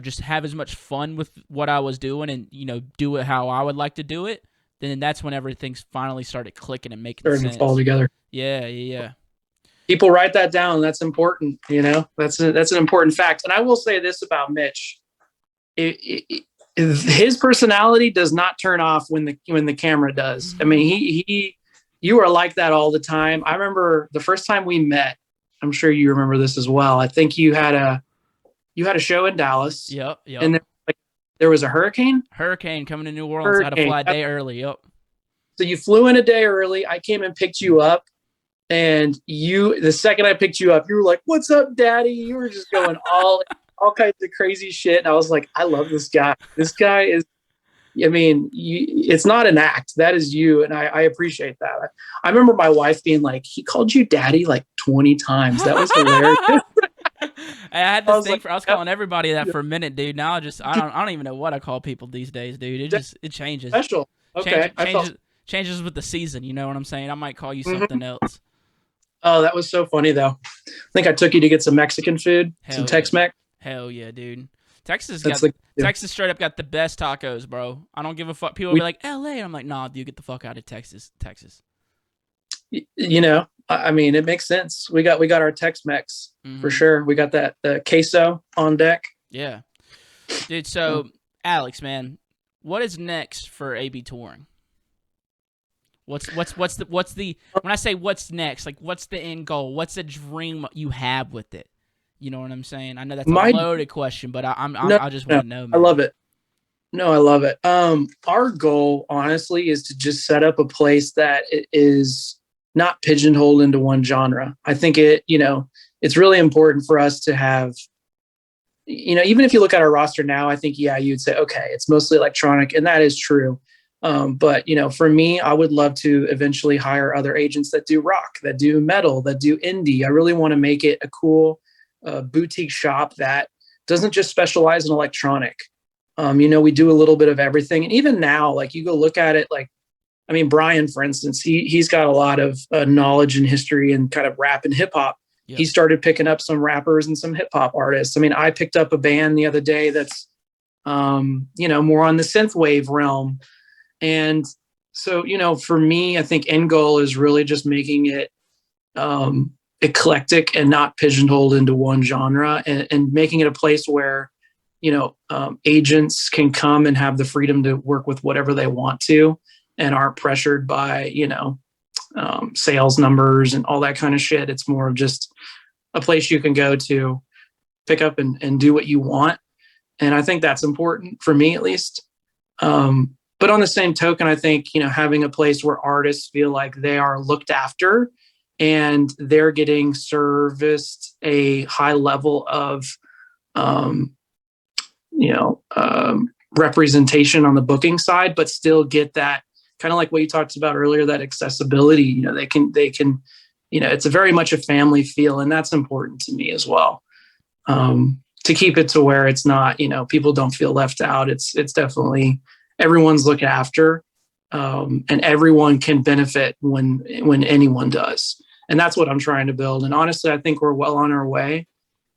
just have as much fun with what I was doing and, do it how I would like to do it, then that's when everything finally started clicking and making sense. To fall together. Yeah. People write that down. That's important. That's an important fact. And I will say this about Mitch. His personality does not turn off when the camera does. I mean, you are like that all the time. I remember the first time we met, I'm sure you remember this as well. I think you had a show in Dallas. Yep. And there was a hurricane. Hurricane coming to New Orleans. I had to fly a day early. Yep. So you flew in a day early. I came and picked you up. And the second I picked you up, you were like, "What's up, Daddy?" You were just going all kinds of crazy shit. And I was like, I love this guy. This guy is, it's not an act. That is you. And I appreciate that. I remember my wife being like, "He called you Daddy like 20 times. That was hilarious." I had this thing I was calling everybody that for a minute, dude. Now I don't even know what I call people these days, dude. It changes. Special. Okay. Changes with the season. You know what I'm saying? I might call you something else. Oh, that was so funny though. I think I took you to get some Mexican food, some Tex-Mex. Hell yeah, dude. Texas straight up got the best tacos, bro. I don't give a fuck. People be like, LA. I'm like, nah, dude, get the fuck out of Texas. I mean, it makes sense. We got our Tex-Mex for sure. We got the queso on deck. Yeah. Dude, so Alex, man, what is next for AB Touring? What's the when I say what's next, like what's the end goal? What's the dream you have with it? You know what I'm saying? I know that's a loaded question, but I just want to know, man. I love it. No, I love it. Our goal, honestly, is to just set up a place that is not pigeonholed into one genre. I think it's really important for us to have, even if you look at our roster now, I think, you'd say, okay, it's mostly electronic, and that is true. But for me, I would love to eventually hire other agents that do rock, that do metal, that do indie. I really want to make it a cool boutique shop that doesn't just specialize in electronic. We do a little bit of everything. And even now, like you go look at it, Brian, for instance, he's got a lot of knowledge and history and kind of rap and hip hop. Yep. He started picking up some rappers and some hip hop artists. I picked up a band the other day that's, more on the synthwave realm. And so, for me, I think end goal is really just making it eclectic and not pigeonholed into one genre, and making it a place where, agents can come and have the freedom to work with whatever they want to and aren't pressured by, sales numbers and all that kind of shit. It's more of just a place you can go to pick up and do what you want. And I think that's important for me, at least. But on the same token, I think, having a place where artists feel like they are looked after and they're getting serviced a high level of, representation on the booking side, but still get that kind of like what you talked about earlier, that accessibility. They can, it's a very much a family feel, and that's important to me as well. To keep it to where it's not, people don't feel left out. It's definitely everyone's looked after, and everyone can benefit when anyone does. And that's what I'm trying to build. And honestly, I think we're well on our way.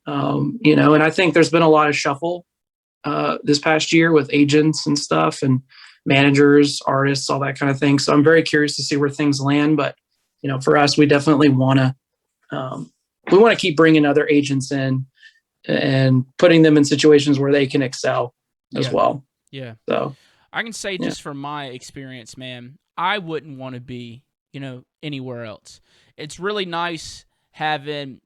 And I think there's been a lot of shuffle this past year with agents and stuff and managers, artists, all that kind of thing. So I'm very curious to see where things land. But, for us, we definitely want to we want to keep bringing other agents in and putting them in situations where they can excel as well. Yeah. So I can say just from my experience, man, I wouldn't want to be, anywhere else. It's really nice having,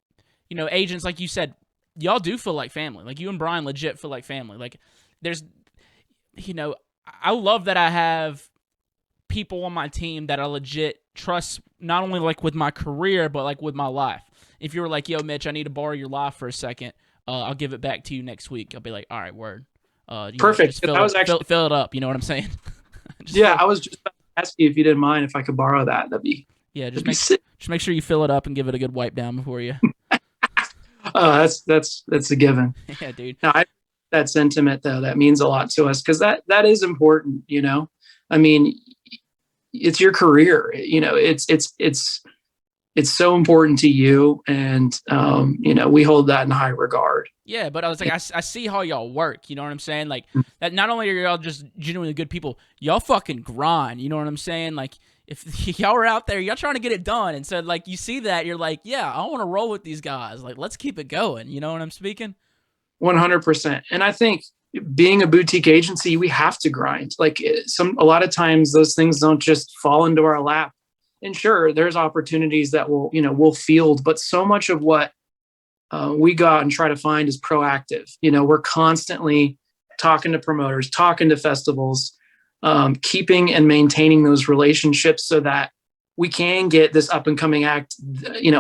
agents like you said. Y'all do feel like family. Like you and Brian legit feel like family. Like there's, I love that I have people on my team that I legit trust, not only like with my career, but like with my life. If you were like, yo, Mitch, I need to borrow your life for a second, I'll give it back to you next week. I'll be like, all right, word. Perfect. Fill it up. You know what I'm saying? I was just about to ask you if you didn't mind if I could borrow that. Just make sure you fill it up and give it a good wipe down before you. Oh, that's a given. Yeah, dude. No, that sentiment though, that means a lot to us because that is important. I mean, it's your career. It's so important to you, and we hold that in high regard. Yeah, but I was like, I see how y'all work. You know what I'm saying? Like that. Not only are y'all just genuinely good people, y'all fucking grind. You know what I'm saying? Like if y'all are out there, y'all trying to get it done, and so like you see that, you're like, yeah, I want to roll with these guys. Like let's keep it going. You know what I'm speaking? 100%. And I think being a boutique agency, we have to grind. Like a lot of times, those things don't just fall into our lap. And sure, there's opportunities that we'll field, but so much of what we go out and try to find is proactive. We're constantly talking to promoters, talking to festivals, keeping and maintaining those relationships so that we can get this up and coming act,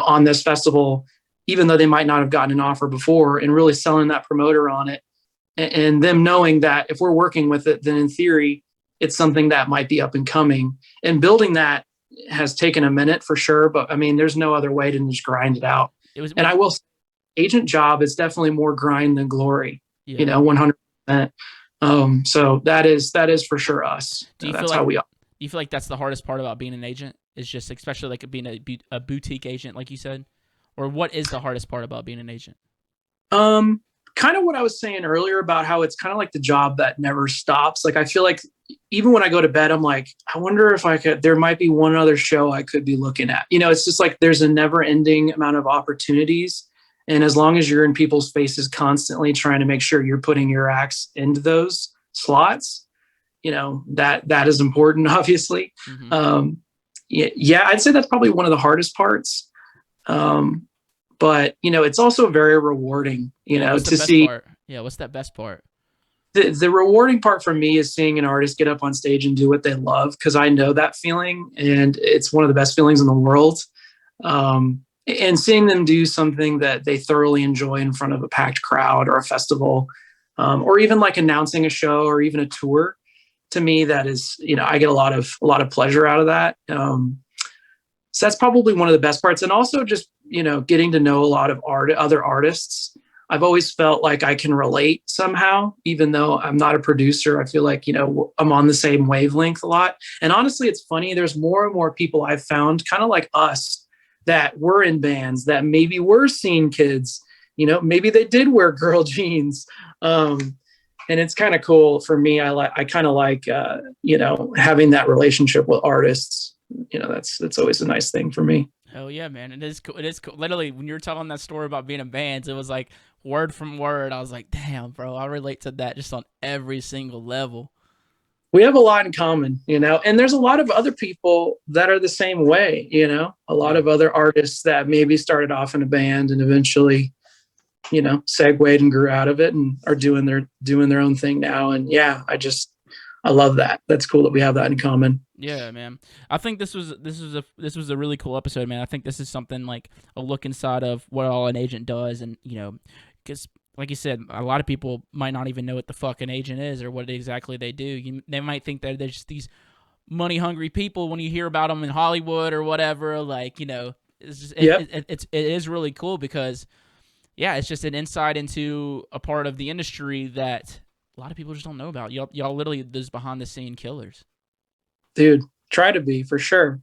on this festival, even though they might not have gotten an offer before, and really selling that promoter on it and them knowing that if we're working with it, then in theory, it's something that might be up and coming. And building that has taken a minute for sure, but I mean, there's no other way to just grind it out. I will say, agent job is definitely more grind than glory. 100%. So that is for sure us. That's how we are. Do you feel like that's the hardest part about being an agent? Is just especially like being a boutique agent, like you said, or what is the hardest part about being an agent? Kind of what I was saying earlier about how it's kind of like the job that never stops. Like I feel like even when I go to bed, I'm like, I wonder if there might be one other show I could be looking at. It's just like there's a never ending amount of opportunities. And as long as you're in people's faces constantly trying to make sure you're putting your acts into those slots, that is important, obviously. Mm-hmm. I'd say that's probably one of the hardest parts. But it's also very rewarding, to see. Part? Yeah. What's that best part? The rewarding part for me is seeing an artist get up on stage and do what they love. Cause I know that feeling, and it's one of the best feelings in the world. And seeing them do something that they thoroughly enjoy in front of a packed crowd or a festival, or even like announcing a show or even a tour, to me, that is, I get a lot of pleasure out of that. So that's probably one of the best parts. And also just, getting to know a lot of other artists. I've always felt like I can relate somehow, even though I'm not a producer. I feel like, I'm on the same wavelength a lot. And honestly, it's funny. There's more and more people I've found kind of like us that were in bands that maybe were scene kids, maybe they did wear girl jeans. And it's kind of cool for me. I kind of like, having that relationship with artists. That's always a nice thing for me. Hell yeah, man. It is cool. It is cool. Literally, when you were telling that story about being in bands, it was like word from word. I was like, damn, bro, I relate to that just on every single level. We have a lot in common, and there's a lot of other people that are the same way, a lot of other artists that maybe started off in a band and eventually, segued and grew out of it and are doing their own thing now. And I love that. That's cool that we have that in common. Yeah, man. I think this was a really cool episode, man. I think this is something like a look inside of what all an agent does, and because like you said, a lot of people might not even know what the fuck an agent is or what exactly they do. They might think that they're just these money hungry people when you hear about them in Hollywood or whatever. Like it's just it is really cool because it's just an insight into a part of the industry that a lot of people just don't know about. Y'all literally those behind the scene killers. Dude, try to be, for sure.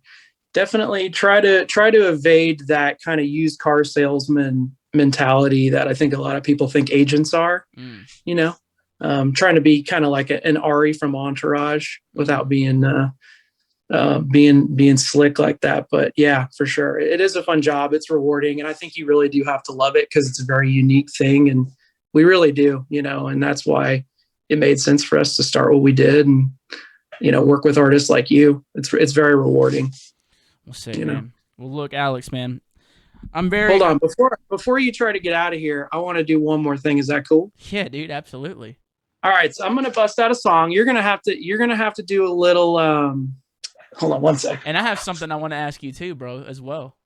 Definitely try to evade that kind of used car salesman mentality that I think a lot of people think agents are. Trying to be kind of like an Ari from Entourage without being being slick like that. But yeah, for sure, it is a fun job. It's rewarding, and I think you really do have to love it because it's a very unique thing, and we really do, and that's why it made sense for us to start what we did, and work with artists like you. It's very rewarding. We'll see, man. Well, look, Alex, man, I'm very. Hold on, before you try to get out of here, I want to do one more thing. Is that cool? Yeah, dude, absolutely. All right, so I'm gonna bust out a song. You're gonna have to do a little. Hold on one sec. And I have something I want to ask you too, bro, as well.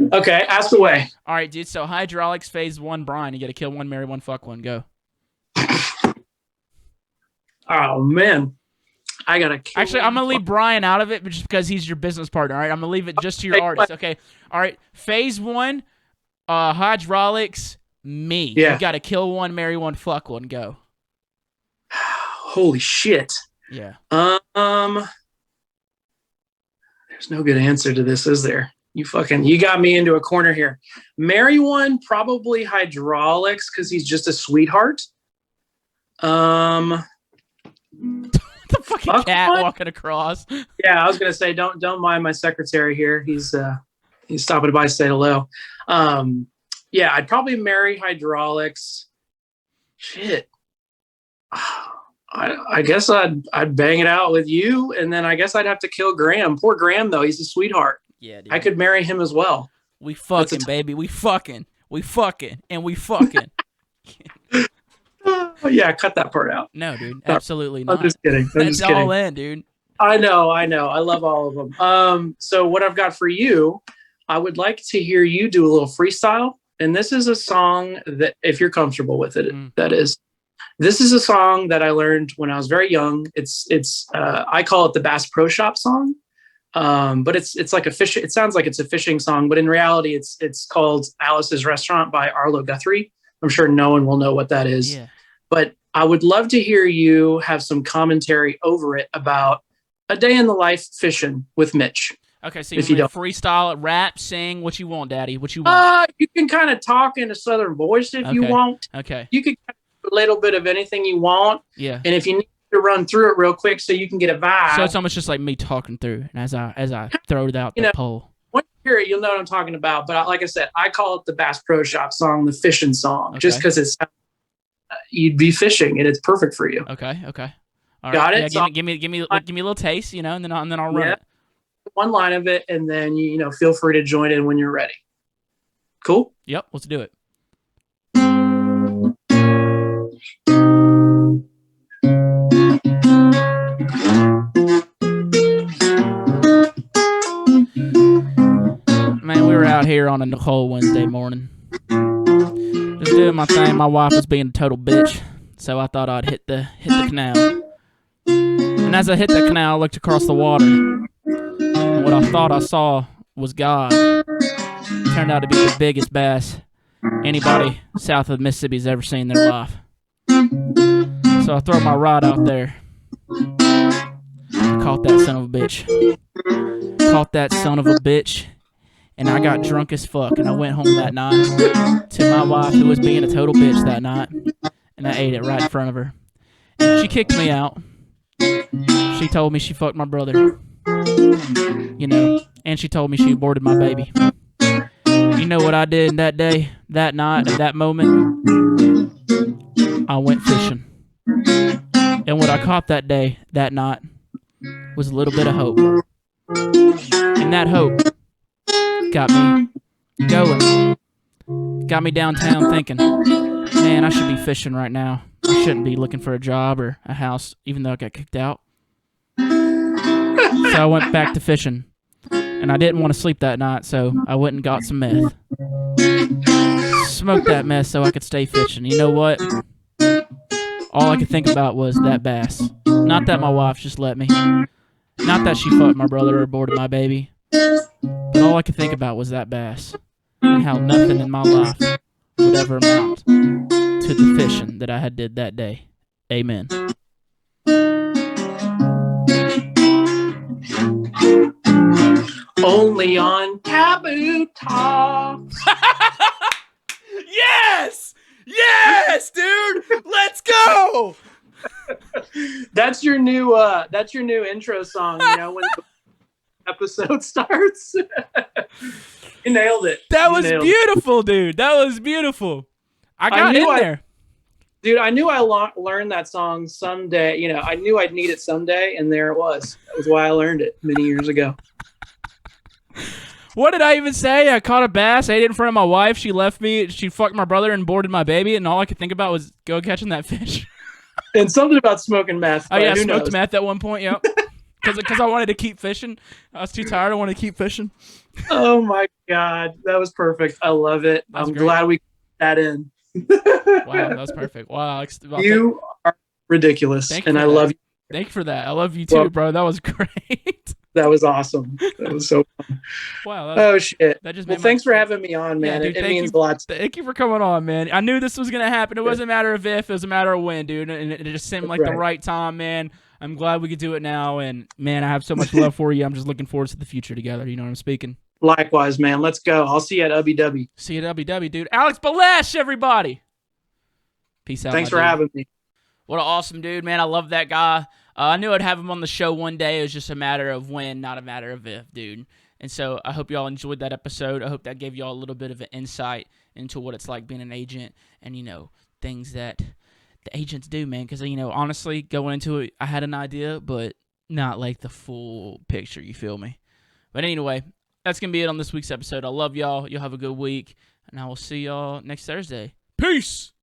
Okay, ask away. All right, dude. So hydraulics phase 1, Brian. You got to kill one, marry one, fuck one. Go. Oh man, I gotta. Actually, I'm gonna leave Brian out of it, just because he's your business partner. All right, I'm gonna leave it just to your artist. Okay. All right. Phase 1, hydraulics. Me. Yeah. You got to kill one, marry one, fuck one. Go. Holy shit. Yeah. There's no good answer to this, is there? You got me into a corner here. Marry one, probably hydraulics, because he's just a sweetheart. The fucking cat walking across. Yeah, I was gonna say, don't mind my secretary here. He's stopping by to say hello. Yeah, I'd probably marry hydraulics. Shit. I guess I'd bang it out with you, and then I guess I'd have to kill Graham. Poor Graham, though. He's a sweetheart. Yeah, dude. I could marry him as well. We fucking, baby. We fucking, and we fucking. Oh, yeah, cut that part out. No, dude. Absolutely not. I'm just kidding. That's all in, dude. I know. I love all of them. So what I've got for you, I would like to hear you do a little freestyle. And this is a song that, if you're comfortable with it, that is. This is a song that I learned when I was very young. It's I call it the Bass Pro Shop song, but it's like a fish. It sounds like it's a fishing song, but in reality, it's called Alice's Restaurant by Arlo Guthrie. I'm sure no one will know what that is, but I would love to hear you have some commentary over it about a day in the life fishing with Mitch. Okay, so you want freestyle, rap, sing, what you want, Daddy? What you want? You can kind of talk in a Southern voice if you want. Okay. You can a little bit of anything you want. Yeah. And if you need to run through it real quick so you can get a vibe. So it's almost just like me talking through, and as I throw it out the pole. When you hear it, you'll know what I'm talking about. But like I said, I call it the Bass Pro Shop song, the fishing song, just because it's you'd be fishing and it's perfect for you. Okay. All Got right. it. Yeah, give me a little taste, and then I'll run it. One line of it, and then feel free to join in when you're ready. Cool. Yep. Let's do it. Man, we were out here on a cold Wednesday morning, just doing my thing. My wife was being a total bitch, so I thought I'd hit the canal. And as I hit the canal, I looked across the water, and what I thought I saw was God. It turned out to be the biggest bass anybody south of the Mississippi's ever seen in their life. So I throw my rod out there. I caught that son of a bitch. And I got drunk as fuck. And I went home that night to my wife, who was being a total bitch that night. And I ate it right in front of her. And she kicked me out. She told me she fucked my brother. And she told me she aborted my baby. You know what I did that day, that night, at that moment? I went fishing. And what I caught that day, that night, was a little bit of hope. And that hope got me going. Got me downtown thinking, man, I should be fishing right now. I shouldn't be looking for a job or a house, even though I got kicked out. So I went back to fishing. And I didn't want to sleep that night, so I went and got some meth. Smoked that meth so I could stay fishing. You know what? All I could think about was that bass. Not that my wife just let me. Not that she fucked my brother or aborted my baby. But all I could think about was that bass. And how nothing in my life would ever amount to the fishing that I had did that day. Amen. Only on Taboo Talk. Yes, dude. Let's go. That's your new intro song. episode starts. You nailed it. That You was nailed it. beautiful, dude. That was beautiful. I got knew in there. Dude, I knew I learned that song someday. You know, I knew I'd need it someday, and there it was. That was why I learned it many years ago. What did I even say? I caught a bass, ate it in front of my wife. She left me. She fucked my brother and boarded my baby, and all I could think about was go catching that fish. And something about smoking meth. Oh, yeah, who smoked knows? meth at one point, yep. Because I wanted to keep fishing. I was too tired. I wanted to keep fishing. Oh, my God. That was perfect. I love it. That was I'm great. glad we got that in. Wow, that was perfect. Wow. You are ridiculous, Thank you and for I that. love you. Thank you for that. I love you too, Well- bro. That was great. That was awesome. That was so fun. Wow. Oh, shit. That just Well, made thanks for having me on, Yeah, man. dude, it thank means you. a lot. Thank you for coming on, man. I knew this was going to happen. It wasn't a matter of if, it was a matter of when, dude. And it just seemed That's like the right. right time, man. I'm glad we could do it now. And, man, I have so much love for you. I'm just looking forward to the future together. You know what I'm speaking? Likewise, man. Let's go. I'll see you at UBW. See you at WW, dude. Alex Balash, everybody. Peace out. Thanks my for dude. having me. What an awesome dude, man. I love that guy. I knew I'd have him on the show one day. It was just a matter of when, not a matter of if, dude. And so I hope y'all enjoyed that episode. I hope that gave y'all a little bit of an insight into what it's like being an agent and, you know, things that the agents do, man. Because, you know, honestly, going into it, I had an idea, but not like the full picture, you feel me? But anyway, that's going to be it on this week's episode. I love y'all. You'll have a good week, and I will see y'all next Thursday. Peace!